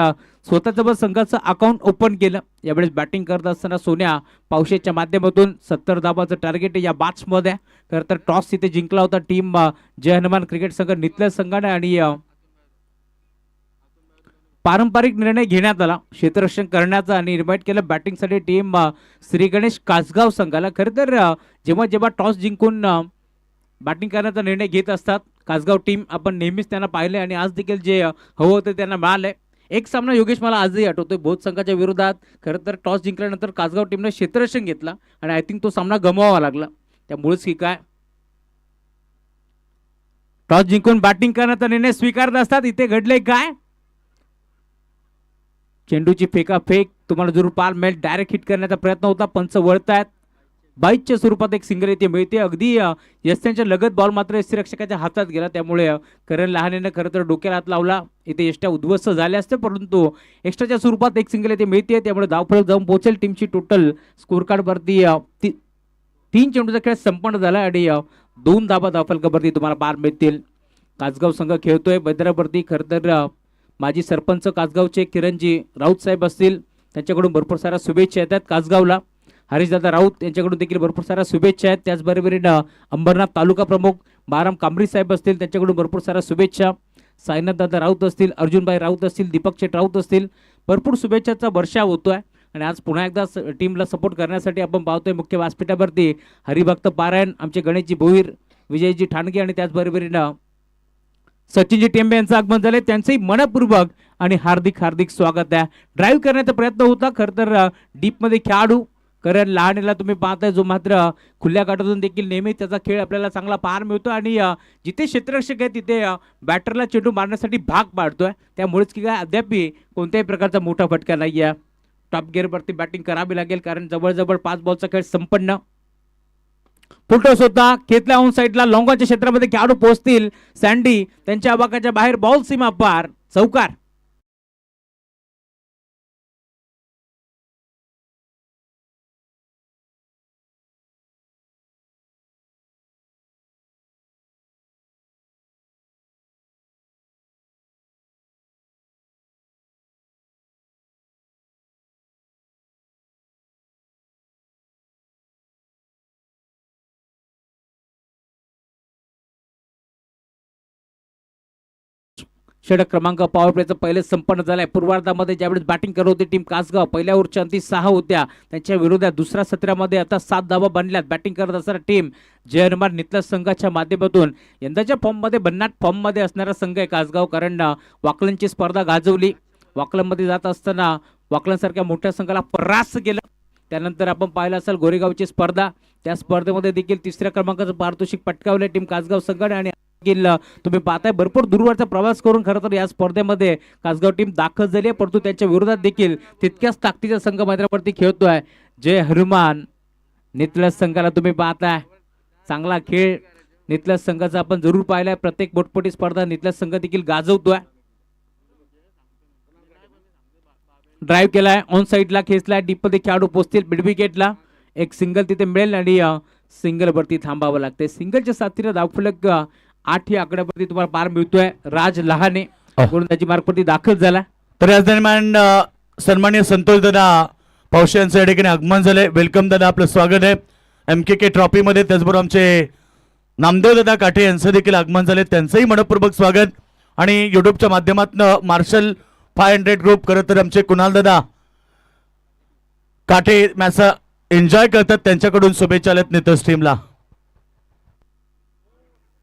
स्वतःचं बस संघाचं अकाउंट ओपन केलं. यावेळेस बॅटिंग करत असताना सोन्या पावशेच्या माध्यमातून 70 धावाचं टार्गेट या बॅट्समध्ये. खरं तर टॉस इथे जिंकला होता टीम जय हनुमान क्रिकेट संघ नितल्या संघाने आणि पारंपरिक निर्णय घेण्यात आला क्षेत्ररक्षण करण्याचा आणि इन्व्हाइट केलं बॅटिंगसाठी टीम श्री गणेश कासगाव संघाला. खरं तर जेव्हा जेव्हा टॉस जिंकून बॅटिंग करण्याचा निर्णय घेत असतात कासगाव टीम, आपण नेहमीच त्यांना पाहिले आणि आज देखील जे हवं होतं त्यांना मिळालंय. एक सामना योगेश मला आजही आठवतोय बोध संघाच्या विरोधात. खरं तर टॉस जिंकल्यानंतर कासगाव टीमने क्षेत्ररक्षण घेतला आणि आय थिंक तो सामना गमवावा लागला. त्यामुळेच की काय टॉस जिंकून बॅटिंग करण्याचा निर्णय स्वीकारत असतात. इथे घडले काय, चेंडूची फेकाफेक तुम्हाला जरूर पार मिळेल. डायरेक्ट हिट करण्याचा प्रयत्न होता. पंच वळतायत. 22च्या स्वरूपात एक सिंगल इथे मिळते. अगदी यष्ट्यांच्या लगत बॉल मात्र यष्टीरक्षकाच्या हातात गेला. त्यामुळे करण लहानेनं खरं तर डोक्याला हात लावला. इथे यष्ट्या उद्ध्वस्त झाल्या असते परंतु एक्स्ट्राच्या स्वरूपात एक सिंगल इथे मिळते. त्यामुळे धावफलक जाऊन पोहोचेल. टीमची टोटल स्कोर कार्ड वरती 3 चेंडूचा खेळ संपन्न झाला आणि 2 धाबा धावफलकावरती तुम्हाला पार मिळतील. कासगाव संघ खेळतोय मैदानावरती. खरं तर माजी सरपंच कासगावचे किरणजी राऊत साहेब असतील, त्यांच्याकडून भरपूर साऱ्या शुभेच्छा येतात कासगावला. हरीशदादा राऊत यांच्याकडून देखील भरपूर साऱ्या शुभेच्छा आहेत. त्याचबरोबर अंबरनाथ तालुका प्रमुख बाराम कांबरी साहेब असतील, त्यांच्याकडून भरपूर साऱ्या शुभेच्छा. साईनाथ दादा राऊत असतील, अर्जुनभाई राऊत असतील, दीपक शेठ राऊत असतील, भरपूर शुभेच्छाचा वर्षाव होतोय. आणि आज पुन्हा एकदा टीमला सपोर्ट करण्यासाठी आपण पाहतोय मुख्य व्यासपीठावरती हरिभक्त पारायण आमचे गणेशजी भोईर, विजयजी ठाणगे आणि त्याचबरोबर सचिनजी टेंबे यांचं आगमन झाले. त्यांचंही मनपूर्वक आणि हार्दिक हार्दिक स्वागत आहे. ड्राईव्ह करण्याचा प्रयत्न होता. खरं तर डीपमध्ये खेळाडू करण लहानेला तुम्ही पाहताय जो मात्र खुल्या काठातून देखील नेहमी त्याचा खेळ आपल्याला चांगला पाहायला मिळतो आणि जिथे क्षेत्ररक्षक आहे तिथे बॅटरला चेंडू मारण्यासाठी भाग पाडतोय. त्यामुळेच की काय अद्याप कोणत्याही प्रकारचा मोठा फटका नाही आहे. टॉप गिअरवरती बॅटिंग करावी लागेल कारण जवळजवळ 5 बॉलचा खेळ संपन्न. फुलटॉस होता खेतला ऑन साईडला लॉंगॉनच्या क्षेत्रामध्ये खेळाडू पोहोचतील. सँडी त्यांच्या आवाकाच्या बाहेर बॉल सीमा पार चौकार. षटक क्रमांक पॉवर प्लेचं पहिले संपन्न झालंय. पूर्वार्धामध्ये ज्यावेळेस बॅटिंग करत होती टीम कासगाव, पहिल्या ओव्हरच्या अंती 6 होत्या, त्यांच्या विरोधात दुसऱ्या सत्रामध्ये आता 7 धावा बनल्यात. बॅटिंग करत असणारा टीम जय हनुमान नितल्या संघाच्या माध्यमातून यंदाच्या फॉर्ममध्ये भन्नाट फॉर्ममध्ये असणारा संघ आहे कासगाव. कारण वाकलनची स्पर्धा गाजवली. वाकलनमध्ये जात असताना वाकलनसारख्या मोठ्या संघाला परास्त केलं. त्यानंतर आपण पाहिलं असेल गोरेगावची स्पर्धा, त्या स्पर्धेमध्ये देखील 3ऱ्या क्रमांकाचं पारितोषिक पटकावले टीम कासगाव संघाने आणि तुम्ही पाहताय भरपूर दूरवरचा प्रवास करून खरं तर या स्पर्धेमध्ये कासगाव टीम दाखल झाली आहे. परंतु त्यांच्या विरोधात देखील तितक्याच ताकदीचा संघ मैदानावरती खेळतोय जय हनुमान नितल्या संघाला. तुम्ही पाहताय चांगला खेळ नितल्या संघाचा आपण जरूर पाहिलाय. प्रत्येक बोटपोटी स्पर्धा नितल्या संघ देखील गाजवतोय. ड्राईव्ह केलाय, ऑन साईडला खेचलाय, डीप मध्ये खेळाडू पोहोचतील मिड विकेटला. एक सिंगल तिथे मिळेल आणि सिंगल वरती थांबावं लागते. सिंगलच्या साथीला धावफलक 8 या आकड्यावरती तुम्हाला पार मिळतोय. राज लहाने गोलंदाजी मार्गवरती दाखल झाला. तर याच दरम्यान सन्मान्य संतोष दादा पावशे यांचं या ठिकाणी आगमन झालंय. वेलकम दादा, आपलं स्वागत आहे MKK ट्रॉफी मध्ये. त्याचबरोबर आमचे नामदेव दादा काठे यांचं देखील आगमन झाले, त्यांचंही मनपूर्वक स्वागत. आणि युट्यूबच्या माध्यमातून मार्शल 500 ग्रुप खरं तर आमचे कुणाल दादा काठे मॅच एन्जॉय करतात, त्यांच्याकडून शुभेच्छा आल्यात नितस टीमला.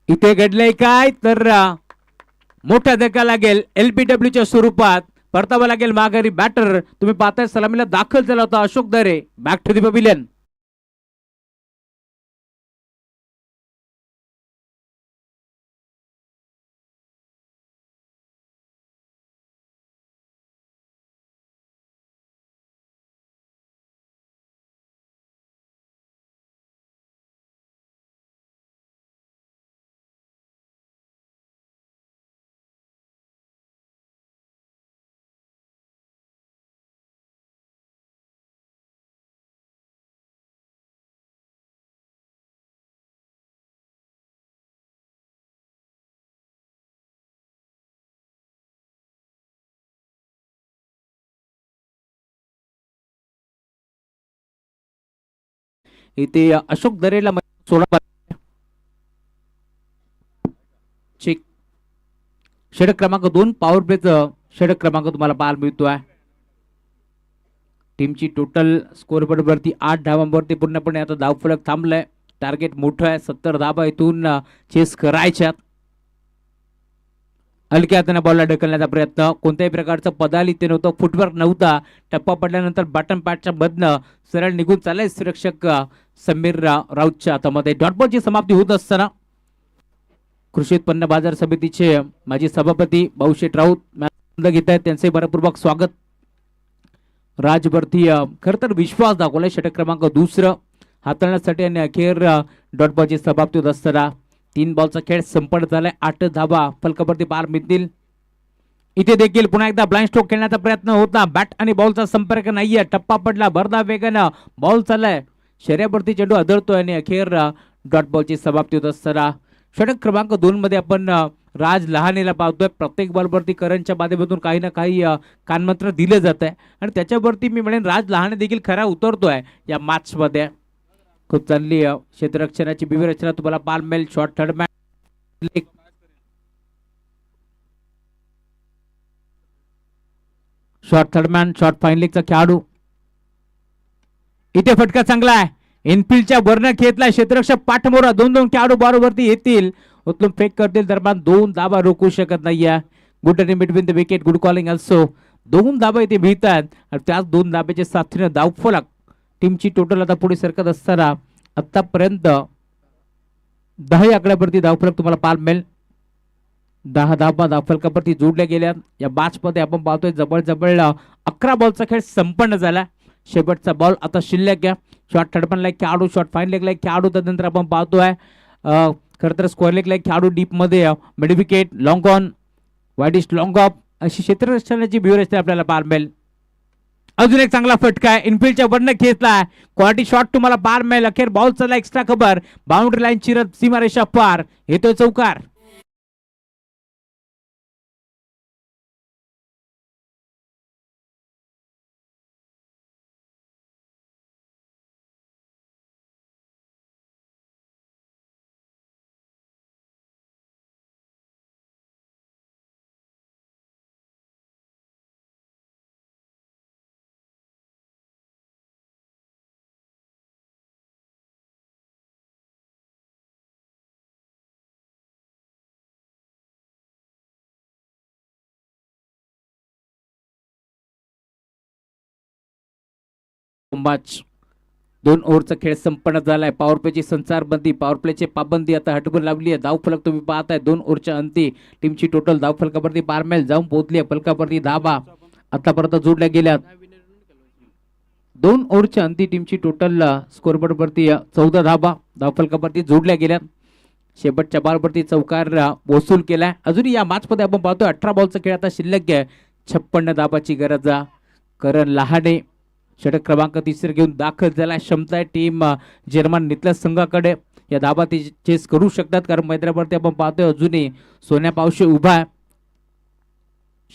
इथे घडलंय काय तर मोठा धक्का लागेल LBW च्या स्वरूपात. परतावा लागेल माघारी. बॅटर तुम्ही पाहताय सलामीला दाखल झाला होता Ashok Dare. Back to the pavilion. इथे अशोक दरेला 16 चेक. षटक क्रमांक 2 पॉवर प्लेचं षटक क्रमांक तुम्हाला पाहायला मिळतोय. टीमची टोटल स्कोर वरती 8 धावांवरती पूर्णपणे आता धावफलक थांबलाय. टार्गेट मोठं आहे, 70 धावा इथून चेस करायच्यात. हलक्या हाताने बॉलला ढकलण्याचा प्रयत्न, कोणत्याही प्रकारचं पदाल इथे नव्हतं, फुटवर्क नव्हता. टप्पा पडल्यानंतर बॅटन पॅडच्या मधनं सरळ निघून चालले सुरक्षक समीर राऊतच्या हातामध्ये. डॉट बॉलची समाप्ती होत असताना कृषी उत्पन्न बाजार समितीचे माजी सभापती भाऊशेठ राऊत मॅच घेत आहेत, त्यांचे मनपूर्वक स्वागत. राजवरती खर तर विश्वास दाखवलाय. षटक क्रमांक 2 हाताळण्यासाठी आणि अखेर डॉट बॉलची समाप्ती होत असताना 3 बॉलचा खेळ संपन्न झालाय. 8 धावा फलकावरती पार मिळतील. इथे देखील पुन्हा एकदा ब्लाइंड स्ट्रोक खेळण्याचा प्रयत्न होता. बॅट आणि बॉलचा संपर्क नाहीये. टप्पा पडला, भरधाव वेगानं बॉल चाललाय, शर्यावरती चेंडू आदळतोय आणि अखेर डॉट बॉलची समाप्ती होत असताना षटक क्रमांक 2 मध्ये आपण राज लहानेला पाहतोय. प्रत्येक बॉलवरती करणच्या माध्यमातून काही ना काही कानमंत्र दिले जात आहे आणि त्याच्यावरती मी म्हणेन राज लहाने देखील खरा उतरतोय या मॅच मध्ये. खूप चांगली क्षेत्ररक्षणाची व्यूहरचना तुम्हाला पाहायला मिळेल. Short third man, short fine लेगचा खेळाडू. इथे फटका चांगला आहे, इनफिल्डच्या वरनं घेतला क्षेत्ररक्षक पाठमोरा. 2 खेळाडू बॉलवरती येतील, उचलून फेक करतील, दरम्यान 2 धाबा रोखू शकत नाहीये. Good running between the wicket, good calling also. 2 धाबा इथे मिळतात आणि त्याच 2 धाब्याच्या साथीने धावफलक टीमची टोटल आता पुढे सरकत असताना आतापर्यंत 10 आकड्यावरती धावफलक तुम्हाला पाहायला मिळेल. 10 धावा धावफलकावरती जोडल्या गेल्या. या मॅच मध्ये आपण पाहतोय जवळ 11 बॉलचा खेळ संपन्न झाला. शेवटचा बॉल आता शिल्लक आहे. शॉर्ट थर्डमॅनला एक खेळाडू, शॉर्ट फाईन लेगला एक खेळाडू, त्यानंतर आपण पाहतोय खरं तर स्क्वेअर लेगला एक खेळाडू, डीप मध्ये mid wicket, long on, widish long of, अशी क्षेत्ररक्षणाची व्यूहरचना आपल्याला पाहायला मिळेल. अजून एक चांगला फटका आहे, इनफिल्डच्या वरनं खेचला, क्वालिटी शॉट तुम्हाला पाहायला मिळेल. अखेर बॉल चालला एक्स्ट्रा खबर, बाउंड्री लाईन चिरत सीमारेषा पार, येतोय चौकार. मॅच 2 ओव्हरचा खेळ संपन्न झालाय. पॉवर प्लेची संचारबंदी, पॉवर प्लेची पाबंदी आता हटवून लावली आहे. धावफलक तुम्ही पाहताय 2 ओव्हरच्या अंती टीमची टोटल धावफलकावरती पारमेल जाऊन पोहोचली आहे. फलकावरती धाबा आतापर्यंत जोडल्या गेल्यात. 2 ओव्हरच्या अंती टीमची टोटल स्कोरबोर्ड वरती 14 धाबा धावफलकावरती जोडल्या गेल्यात. शेवटच्या बॉलवरती चौकार वसूल केलाय. अजूनही या मॅच मध्ये आपण पाहतोय 18 बॉलचा खेळ आता शिल्लक आहे. 56 धाबाची गरज. करण लहाने षटक क्रमांक 3 घेऊन दाखल झाला. क्षमता आहे टीम जर्मन नितल्या संघाकडे. या धाबा ते चेस करू शकतात, कारण मैदानावरती आपण पाहतोय अजूनही सोन्या पावशे उभा आहे.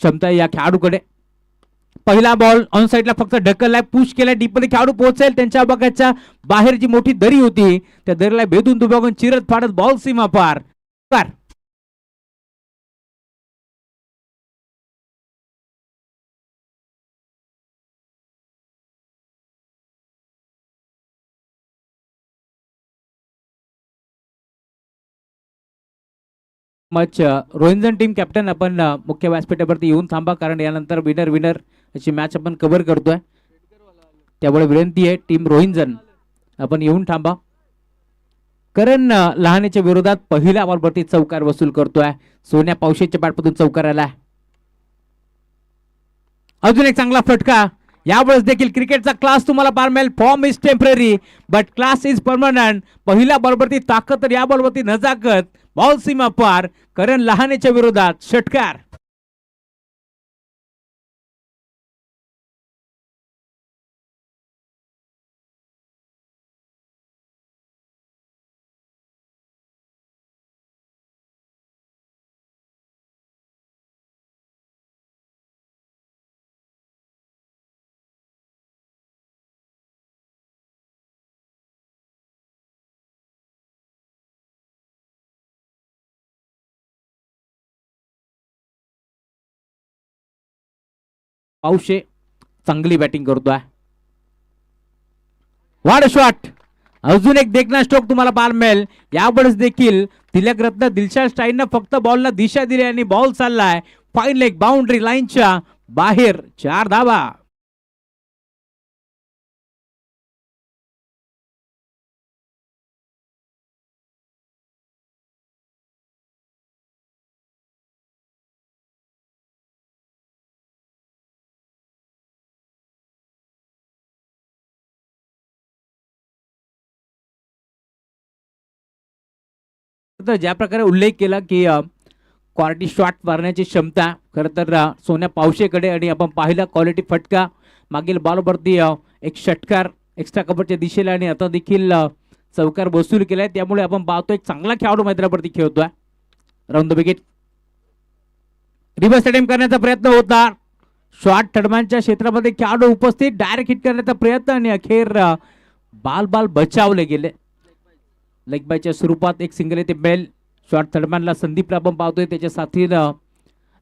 क्षमता या खेळाडूकडे. पहिला बॉल ऑन साइडला फक्त ढकललाय, पुश केलाय, डीप मध्ये खेळाडू पोहोचेल त्यांच्या बघाच्या बाहेर. जी मोठी दरी होती त्या दरीला भेदून दुभागून चिरत फाडत बॉल सीमा पार. मच रोहिंजन टीम कॅप्टन आपण मुख्य व्यासपीठावरती येऊन थांबा, कारण यानंतर विनर अशी मॅच आपण कव्हर करतोय. त्यामुळे विनंती आहे टीम रोहिंजन आपण येऊन थांबा. करण लहानेच्या विरोधात पहिल्या बॉलवरती चौकार वसूल करतोय. सोन्या पावशेच्या बॅटमधून चौकार आला. अजून एक चांगला फटका. यावेळेस देखील क्रिकेटचा क्लास तुम्हाला पाहायला मिळेल. Form is temporary but class is permanent. पहिल्या बॉलवरती ताकद तर या बॉलवरती नजाकत. बॉल सीमा पार. करण लहानेच्या विरोधात षटकार. पावशे चांगली बॅटिंग करतोय. वाड शॉट, अजून एक देखना स्ट्रोक तुम्हाला पाहायला मिळेल. यावेळेस देखील तिलकरत्न दिलशाद स्टाईननं फक्त बॉलला दिशा दिली आणि बॉल चाललाय फाईन लेग बाउंड्री लाईनच्या बाहेर. 4 धावा. तर ज्या प्रकारे उल्लेख केला की क्वालिटी शॉट मारण्याची क्षमता खरं तर सोन्या पावशेकडे, आणि आपण पाहिला क्वालिटी फटका मागील बॉलवरती एक षटकार एक्स्ट्रा कव्हरच्या दिशेला आणि आता देखील चौकार वसूल केलाय. त्यामुळे आपण पाहतो एक चांगला खेळाडू मैदानावरती खेळतोय. Round the wicket. Reverse attempt करण्याचा प्रयत्न होता. शॉट थडमांच्या क्षेत्रामध्ये खेळाडू उपस्थित, डायरेक्ट हिट करण्याचा प्रयत्न आणि अखेर बाल बचावले गेले. लेग बायच्या स्वरूपात एक सिंगल येते बेल. शॉट थर्डमॅनला संदीपला आपण पाहतोय, त्याच्या साथीनं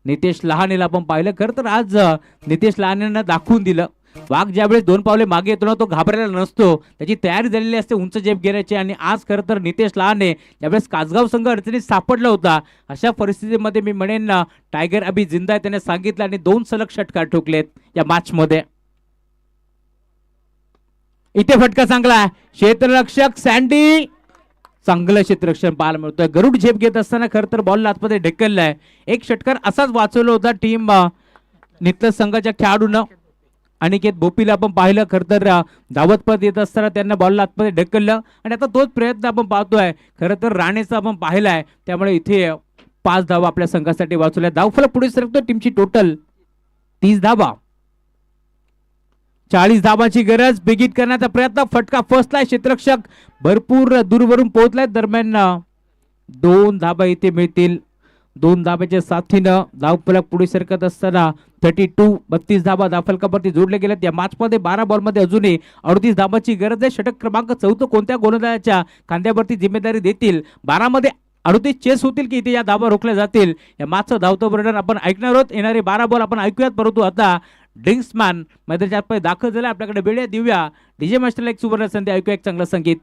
नितेश लहानेला आपण पाहिलं. खरं तर आज नितेश लहानेनं दाखवून दिलं वाघ ज्यावेळेस 2 पावले मागे येतो ना तो घाबरायला नसतो, त्याची तयारी झालेली असते उंच झेप घेण्याची. आणि आज खरं तर नितेश लहाने ज्यावेळेस कासगाव संघ अडचणीत सापडला होता अशा परिस्थितीमध्ये मी म्हणेन टायगर अभि जिंदा त्याने सांगितलं आणि 2 सलग षटकार ठोकलेत या मॅच मध्ये. इथे फटका चांगला, क्षेत्ररक्षक सँडी चांगलं क्षेत्ररक्षण पाहायला मिळतोय. गरुड झेप घेत असताना खरं तर बॉल आतमध्ये ढकललाय. एक षटकार असाच वाचवला होता टीम नितल संघाच्या खेळाडूनं. अनिकेत बोपीला आपण पाहिलं, खरं तर धावतपद येत असताना त्यांना बॉल आतमध्ये ढकललं आणि आता तोच प्रयत्न आपण पाहतोय खरं तर राणेचा आपण पाहिलाय. त्यामुळे इथे 5 धावा आपल्या संघासाठी वाचवल्या. धावफलक पुढे सरकतोय, टीमची टोटल 30 धावा. 40 धावांची गरज. बिगिट करण्याचा प्रयत्न, फटका फसलाय. क्षेत्ररक्षक भरपूर दूरवरून पोहोचलाय. दरम्यान 2 धावा इथे मिळतील. 2 धाब्याच्या साथीनं धावफलक पुढे सरकत असताना 32 धावा धावफलकावरती जोडले गेलेत. या मॅचमध्ये 12 बॉलमध्ये अजूनही 38 धावांची गरज आहे. षटक क्रमांक 4 कोणत्या गोलंदाजाच्या खांद्यावरती जिम्मेदारी देतील? 12 मध्ये 38 चेस होतील की इथे या धावा रोखल्या जातील? या मॅचचं धावतं वर्णन आपण ऐकणार आहोत. येणारे 12 बॉल आपण ऐकूयात, परंतु आता ड्रिंक्समॅन मैदानाच्या दाखल झाला. आपल्याकडे वेळ देऊया डीजे मास्टरला एक सुवर्ण संधी. ऐकूया एक चांगलं संगीत.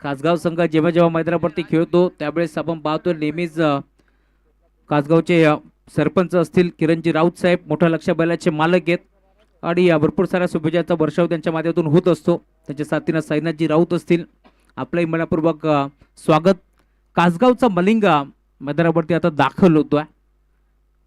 कासगाव संघ जेव्हा जेव्हा मैदानावरती खेळतो त्यावेळेस आपण पाहतो नेहमीच कासगावचे सरपंच असतील किरणजी राऊत साहेब मोठ्या लक्ष बैलाचे मालक आहेत आणि भरपूर साऱ्या शुभेच्छाचा वर्षाव त्यांच्या माध्यमातून होत असतो. त्यांच्या साथीनं साईनाथजी राऊत असतील, आपलंही मनापूर्वक स्वागत. कासगावचा मलिंगा मैदानावरती आता दाखल होतोय.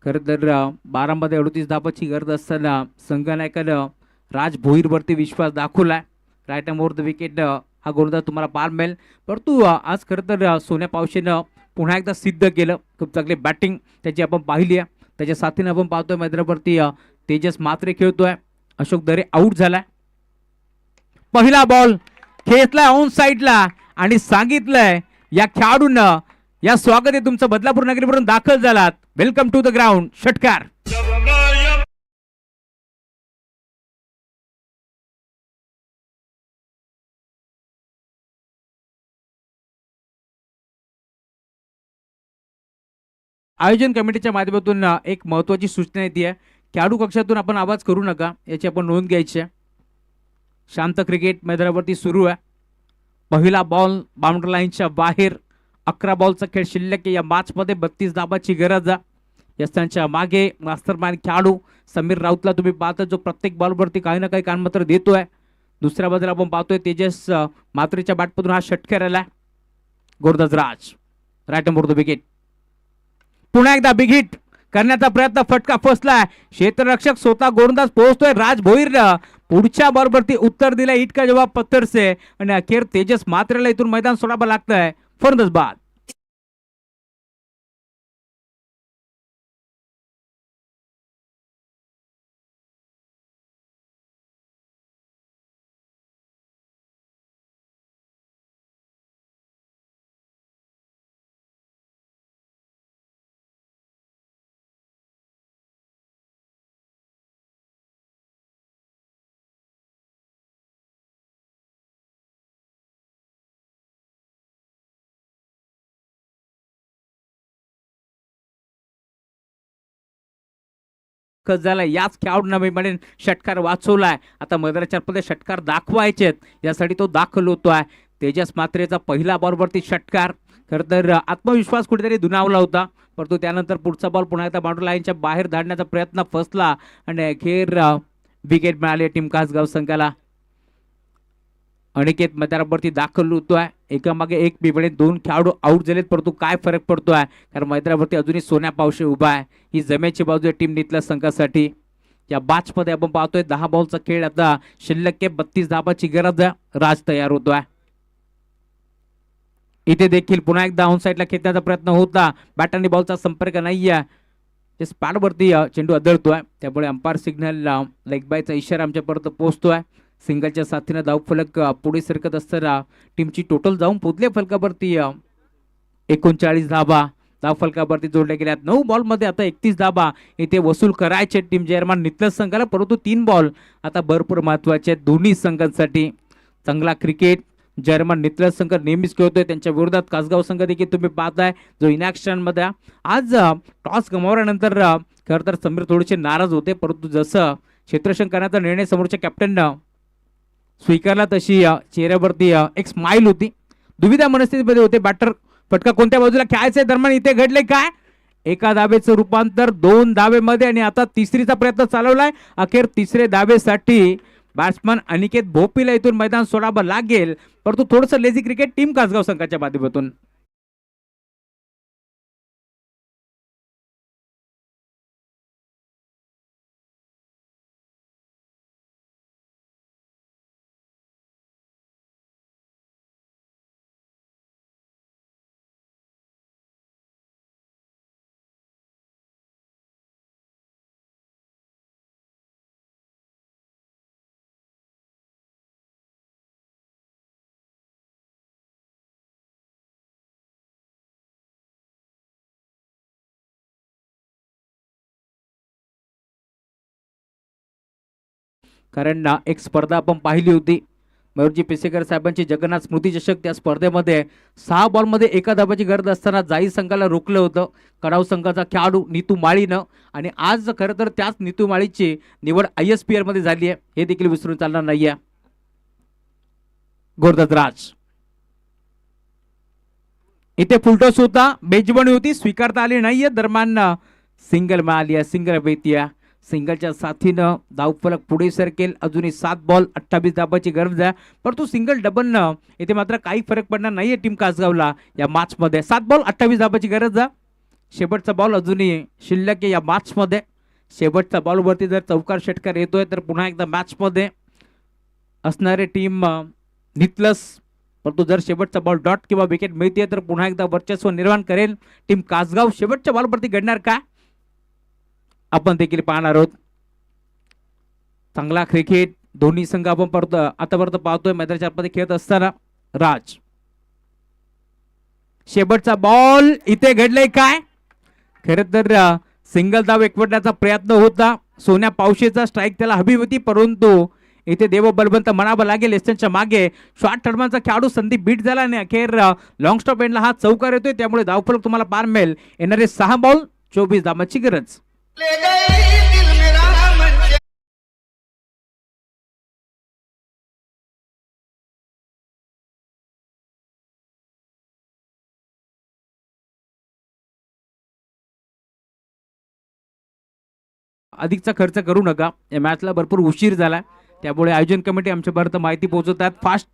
खरं तर 12 मध्ये 38 धावांची गरज असताना संघनायकानं राज भोईरवरती विश्वास दाखवलाय. Right time over the wicket हा गोलंदाज तुम्हाला पाहायला मिळेल. परंतु आज खरं तर सोन्या पावशेनं पुन्हा एकदा सिद्ध केलं. खूप चांगली बॅटिंग त्याची आपण पाहिली आहे. त्याच्या साथीनं आपण पाहतोय मैदानावरती तेजस मात्रे खेळतोय. अशोक दरे आऊट झालाय. पहिला बॉल खेचलाय ऑन साईडला आणि सांगितलंय या खेळाडूंना या स्वागत आहे तुमचं, बदलापूर नगरीवरून दाखल झालात, वेलकम टू द ग्राउंड. षटकार. आयोजन कमिटीच्या माध्यमातून एक महत्त्वाची सूचना येते. खेळाडू कक्षातून आपण आवाज करू नका, याची आपण नोंद घ्यायची आहे. शांत क्रिकेट मैदानावरती सुरू आहे. पहिला बॉल बाउंड्री लाईनच्या बाहेर. 11 बॉलचा खेळ शिल्लक आहे या मॅच मध्ये. 32 धाबाची गरज आहे. यशांच्या मागे मास्टरमाइंड खेळाडू समीर राऊतला तुम्ही पाहता, जो प्रत्येक बॉलवरती काही ना काही कानमात्र देतोय. दुसऱ्या बाजूला आपण पाहतोय तेजस मात्रेच्या बॅटमधून हा षटकार आलाय. गोरदास राज राईट नंबर द विकेट. पुन्हा एकदा बिग हिट करण्याचा प्रयत्न, फटका फसलाय. क्षेत्ररक्षक स्वतः गोलंदाज पोहोचतोय. राज भोईर पुढच्या बॉलवरती उत्तर दिलंय. हिट का जवाब पत्थर से. आणि अखेर तेजस मात्रेला इथून मैदान सोडावं लागतंय. फर्दस बाद. झाला याच खेळाडूंना मी म्हणेन षटकार वाचवलाय. आता मैदानाच्या मध्ये षटकार दाखवायचेत, यासाठी तो दाखल होतोय. तेजस मात्रेचा पहिला बॉलवरती षटकार. खरं तर आत्मविश्वास कुठेतरी दुणावला होता, परंतु त्यानंतर पुढचा बॉल पुन्हा एकदा बाउंड्री लाईनच्या बाहेर धाडण्याचा प्रयत्न फसला आणि अखेर विकेट मिळाली टीम कासगाव संघाला. अनिकेत मैदानावरती दाखल होतोय. एकामागे एक बिबळे 2 खेळाडू आउट झालेत, परंतु काय फरक पडतोय कारण मैदानावरती अजूनही सोन्या पावशे उभा आहे. ही जमेची बाजू आहे टीम नितल्या संघासाठी. या बॅच मध्ये आपण पाहतोय 10 बॉलचा खेळ. आता शिल्लक 32 धाबाची गरज आहे. राज तयार होतोय. इथे देखील पुन्हा एकदा ऑन साईडला खेचण्याचा प्रयत्न होता. बॅट आणि बॉलचा संपर्क नाहीये. ते स्पॅडवरती चेंडू आदळतोय, त्यामुळे अंपायर सिग्नल लेग बायचा इशारा आमच्यापर्यंत पोहोचतोय. सिंगलच्या साथीने धावफलक पुढे सरकत असताना टीमची टोटल जाऊन पोचले फलकावरती 39 धाबा धावफलकावरती जोडल्या गेल्यात. 9 बॉलमध्ये आता 31 धाबा इथे वसूल करायचे टीम जर्मन नितल संघाला, परंतु 3 बॉल आता भरपूर महत्वाचे आहेत दोन्ही संघांसाठी. चांगला क्रिकेट जर्मन नितल संघ नेहमीच खेळतोय. त्यांच्या विरोधात कासगाव संघ देखील तुम्ही पाहताय जो इनॅक्शन मध्ये आज टॉस गमावल्यानंतर खरं तर समीर थोडेसे नाराज होते, परंतु जसं क्षेत्ररक्षण करण्याचा निर्णय समोरच्या कॅप्टननं स्वीकारला तशी चेहऱ्यावरती एक स्माइल होती. दुविधा मनस्थितीमध्ये होते. बॅटर फटका कोणत्या बाजूला खेळायचा दरम्यान इथे घडले काय, एका धावेचं रूपांतर 2 धावेमध्ये आणि आता तिसरीचा प्रयत्न चालवलाय. अखेर तिसरे धावेसाठी बॅट्समन अनिकेत भोपीला इथून मैदान सोडावं लागेल, परंतु थोडंसं लेझी क्रिकेट टीम कासगाव संघाच्या माध्यमातून. कारण एक स्पर्धा आपण पाहिली होती मयूरजी पेसेकर साहेबांची जगन्नाथ स्मृती चषक. त्या स्पर्धेमध्ये 6 बॉलमध्ये एका धाबाची गरज असताना जाई संघाला रोखलं होतं कडाव संघाचा खेळाडू नीतू माळीनं. आणि आज खरं तर त्याच नीतू माळीची निवड ISPL मध्ये झाली आहे, हे देखील विसरून चालणार नाहीये. गोरदास राज इथे फुलटॉस होता, बेजबणी होती, स्वीकारता आली नाहीये. दरम्यान सिंगल मिळाली आहे. सिंगल बेतिया सिंगलच्या साथीनं धावफलक पुढे सरकेल. अजूनही 7 बॉल 28 धाबाची गरज आहे, परंतु सिंगल डबलनं इथे मात्र काही फरक पडणार नाहीये टीम कासगावला या मॅच मध्ये. 7 बॉल 28 धाबाची गरज आहे. शेवटचा बॉल अजूनही शिल्लक आहे या मॅच मध्ये. शेवटच्या बॉलवरती जर चौकार षटकार येतोय तर पुन्हा एकदा मॅच मध्ये असणारे टीम नितलस, परंतु जर शेवटचा बॉल डॉट किंवा विकेट मिळते तर पुन्हा एकदा वर्चस्व निर्माण करेल टीम कासगाव. शेवटच्या बॉलवरती घडणार का आपण देखील पाहणार आहोत. चांगला क्रिकेट दोन्ही संघ आपण आतापर्यंत पाहतोय मैदानाच्या आतमध्ये खेळत असताना. राज शेवटचा बॉल इथे घडलंय काय, खरं तर सिंगल धाव एकवटण्याचा प्रयत्न होता. सोन्या पावशेचा स्ट्राईक त्याला हवी होती, परंतु इथे देव बलवंत म्हणावं लागेल. एस्टनच्या मागे शॉर्ट टर्मांचा खेळाडू संदीप बीट झाला आणि अखेर लॉंग स्टॉप एंडला हा चौकार येतोय, त्यामुळे धावफलक तुम्हाला पार मिळेल. येणारे 6 बॉल 24 धावांची गरज. ले गई दिल मेरा अधिकचा खर्च करू नका. या मॅचला भरपूर उशीर झाला, त्यामुळे आयोजन कमिटी आमच्यापर्यंत माहिती पोहोचवतात. फास्ट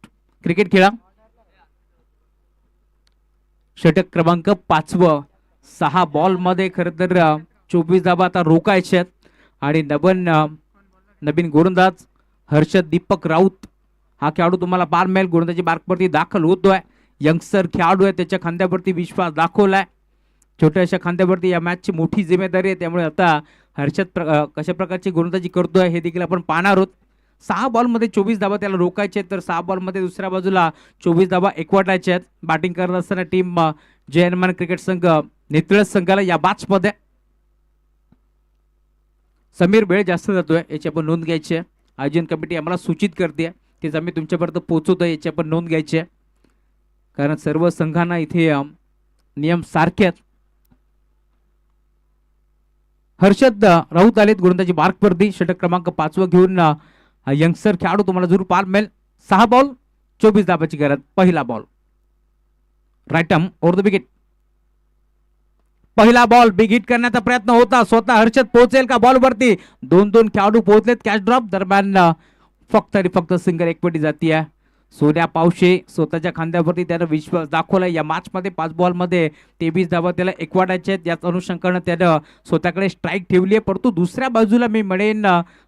क्रिकेट खेळा. षटक क्रमांक 5. 6 बॉलमध्ये खरं तर 24 धावा आता रोखायचे आहेत. आणि नवीन गोलंदाज हर्षद दीपक राऊत हा खेळाडू तुम्हाला पार मिळेल. गोलंदाजी मार्कवरती दाखल होतोय. यंगस्टर खेळाडू आहे, त्याच्या खांद्यावरती विश्वास दाखवलाय. छोट्याशा खांद्यावरती या मॅचची मोठी जिम्मेदारी आहे, त्यामुळे आता हर्षद कशा प्रकारची गोलंदाजी करतोय हे देखील आपण पाहणार आहोत. 6 बॉलमध्ये 24 धावा त्याला रोखायचे आहेत, तर 6 बॉलमध्ये दुसऱ्या बाजूला 24 धावा एकवटायच्या आहेत. बॅटिंग करत असताना टीम जय हनुमान क्रिकेट संघ नितळस संघाला या मॅचमध्ये समीर वेळ जास्त जातोय, याची आपण नोंद घ्यायची आहे. आयोजन कमिटी आम्हाला सूचित करते, तेच आम्ही तुमच्यापर्यंत पोहोचवतोय, याची आपण नोंद घ्यायची आहे. कारण सर्व संघांना इथे नियम सारखे आहेत. हर्षद राऊत आलेत गोलंदाजी मार्कवरती. षटक क्रमांक 5 घेऊन यंगस्टर खेळाडू तुम्हाला जरूर पार मिळेल. 6 बॉल 24 धाबाची गरज. पहिला ball right arm over the wicket. पहिला बॉल बिग हिट करण्याचा प्रयत्न होता. स्वतः हर्षद पोहोचेल का बॉलवरती? 2 खेळाडू पोहोचलेत. कॅच ड्रॉप दरम्यान फक्त सिंगल एकपटी जातीय. सोन्या पावशे स्वतःच्या खांद्यावरती त्यानं विश्वास दाखवला. या मॅचमध्ये 5 बॉलमध्ये 23 धावा त्याला एकवाटायचे आहेत. याच अनुषंगानं त्यानं स्वतःकडे स्ट्राईक ठेवली आहे. परंतु दुसऱ्या बाजूला मी म्हणेन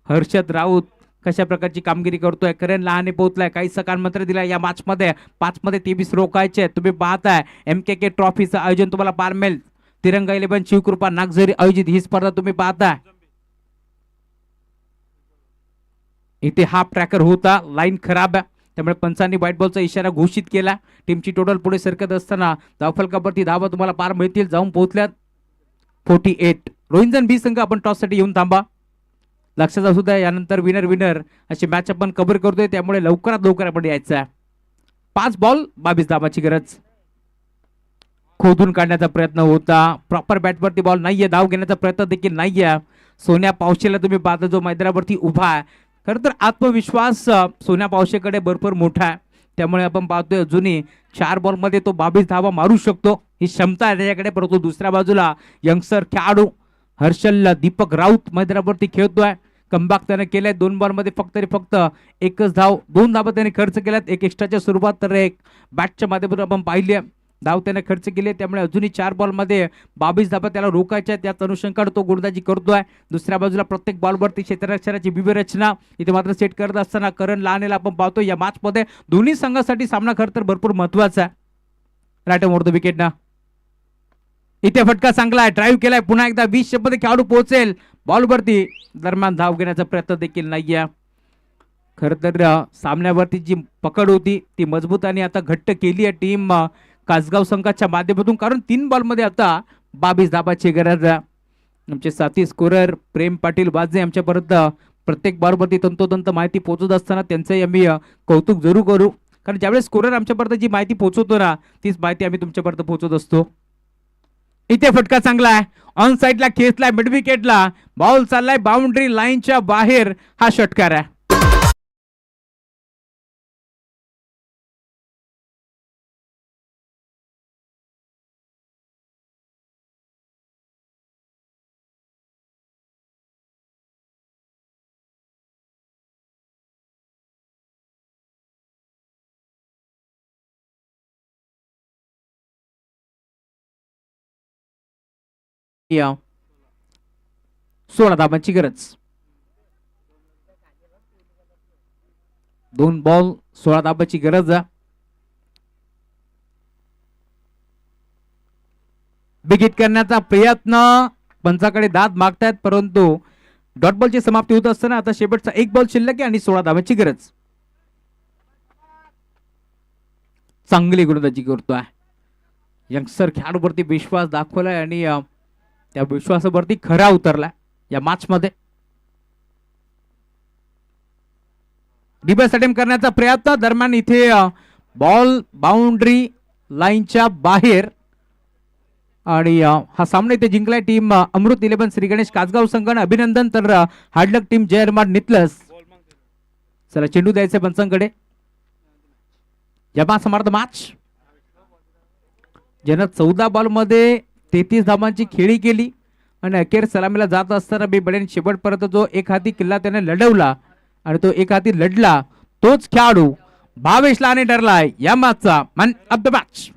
हर्षद राऊत कशा प्रकारची कामगिरी करतोय. करण लहाने पोहोचलाय, काही सकाळ मंत्र दिला. या मॅचमध्ये 5 मध्ये 23 रोखायचे. तुम्ही पाहताय MKK ट्रॉफीचं आयोजन तुम्हाला पार मिळेल. तिरंगा 11 शिवकृपा नागझरी आयोजित ही स्पर्धा तुम्ही पाहताय. इथे हाफ ट्रॅकर होता, लाईन खराब आहे, त्यामुळे पंचांनी व्हाईट बॉलचा इशारा घोषित केला. टीमची टोटल पुढे सरकत असताना धावफलकावरती धावा तुम्हाला पार मिळतील. जाऊन पोहोचल्यात 48. रोहिंजन बी संघ आपण टॉससाठी येऊन थांबा. लक्षात असू द्या, यानंतर विनर अशी मॅच आपण कव्हर करतोय, त्यामुळे लवकरात लवकर आपण यायचं आहे. 5 बॉल 22 धावाची गरज. खोदून काढण्याचा प्रयत्न होता. प्रॉपर बॅटवरती बॉल नाहीये. धाव घेण्याचा प्रयत्न देखील नाहीये. सोन्या पावशेला तुम्ही पाहता जो मैदानावरती उभा आहे. खरं तर आत्मविश्वास सोन्या पावशेकडे भरपूर मोठा आहे, त्यामुळे आपण पाहतोय अजूनही 4 बॉलमध्ये तो 22 धावा मारू शकतो, ही क्षमता आहे त्याच्याकडे. परंतु दुसऱ्या बाजूला यंगस्टर खेळाडू हर्षल दीपक राऊत मैदानावरती खेळतोय. कमबॅक त्याने केलाय. 2 बॉलमध्ये फक्त एकच धाव. 2 धावा त्याने खर्च केल्यात, एक एक्स्ट्राच्या स्वरूपात, तर एक बॅटच्या माध्यमातून आपण पाहिली धाव त्याने खर्च केले. त्यामुळे अजूनही 4 बॉलमध्ये 22 धावा त्याला रोखायच्या. त्याच अनुषंगाने तो गोलंदाजी करतोय. दुसऱ्या बाजूला प्रत्येक बॉलवरती क्षेत्ररक्षणाची व्यूहरचना इथे मात्र सेट करत असताना करण लहानेला आपण पाहतो. या मॅचमध्ये दोन्ही संघासाठी सामना खरं तर भरपूर महत्वाचा आहे. राईट ओव्हर द विकेट ना इथे फटका चांगला आहे. ड्राईव्ह केलाय. पुन्हा एकदा 20 मध्ये खेळाडू पोहोचेल बॉलवरती. दरम्यान धाव घेण्याचा प्रयत्न देखील नाहीये. खरं तर सामन्यावरती जी पकड होती ती मजबूत आणि आता घट्ट केली आहे टीम कासगाव संघाच्या माध्यमातून. कारण 3 बॉलमध्ये आता 22 धाबाची गरज आहे. आमचे साथी स्कोरर प्रेम पाटील वाजे आमच्यापर्यंत प्रत्येक बॉलवरती तंतोतंत माहिती पोहोचत असताना त्यांचंही आम्ही कौतुक जरूर करू. कारण ज्यावेळेस स्कोरर आमच्यापर्यंत जी माहिती पोहोचवतो ना, तीच माहिती आम्ही तुमच्यापर्यंत पोहोचत असतो. इथे फटका चांगला आहे. ऑन साइडला खेचलाय. मिड विकेटला बॉल चाललाय बाउंड्री लाईनच्या बाहेर. हा षटकार आहे. या 16 धाबांची गरज. 2 बॉल 16 धाबाची गरज आहे. बिग हिट करण्याचा प्रयत्न. पंचाकडे दाद मागतायत, परंतु डॉट बॉलची समाप्ती होत असताना आता शेवटचा 1 बॉल शिल्लक आहे आणि 16 धाबांची गरज. चांगली गोलंदाजी करतोय. यंगस्टर खेळाडूवरती विश्वास दाखवलाय आणि त्या विश्वासावरती खरा उतरला या मॅच मध्ये. रिबस अटेम्प्ट करण्याचा प्रयत्न. दरम्यान इथे बॉल बाउंड्री लाईनच्या बाहेर. आणि हा सामना इथे जिंकलाय टीम अमृत 11 श्री गणेश कासगाव संघाने. अभिनंदन. तर हार्डलक टीम जय हनुमान नितलस. चला चेंडू द्यायचा पंचांकडे. जमा समार्थ मॅच ज्यानं 14 बॉल मध्ये 33 धावांची खेळी केली. आणि अखेर सलामीला जात असताना बी बडेन शेवटपर्यंत जो एक हाती किल्ला त्याने लढवला आणि तो एक हाती लढला तोच खेळाडू भावेश लाने ठरलाय या मॅचचा मॅन ऑफ द मॅच.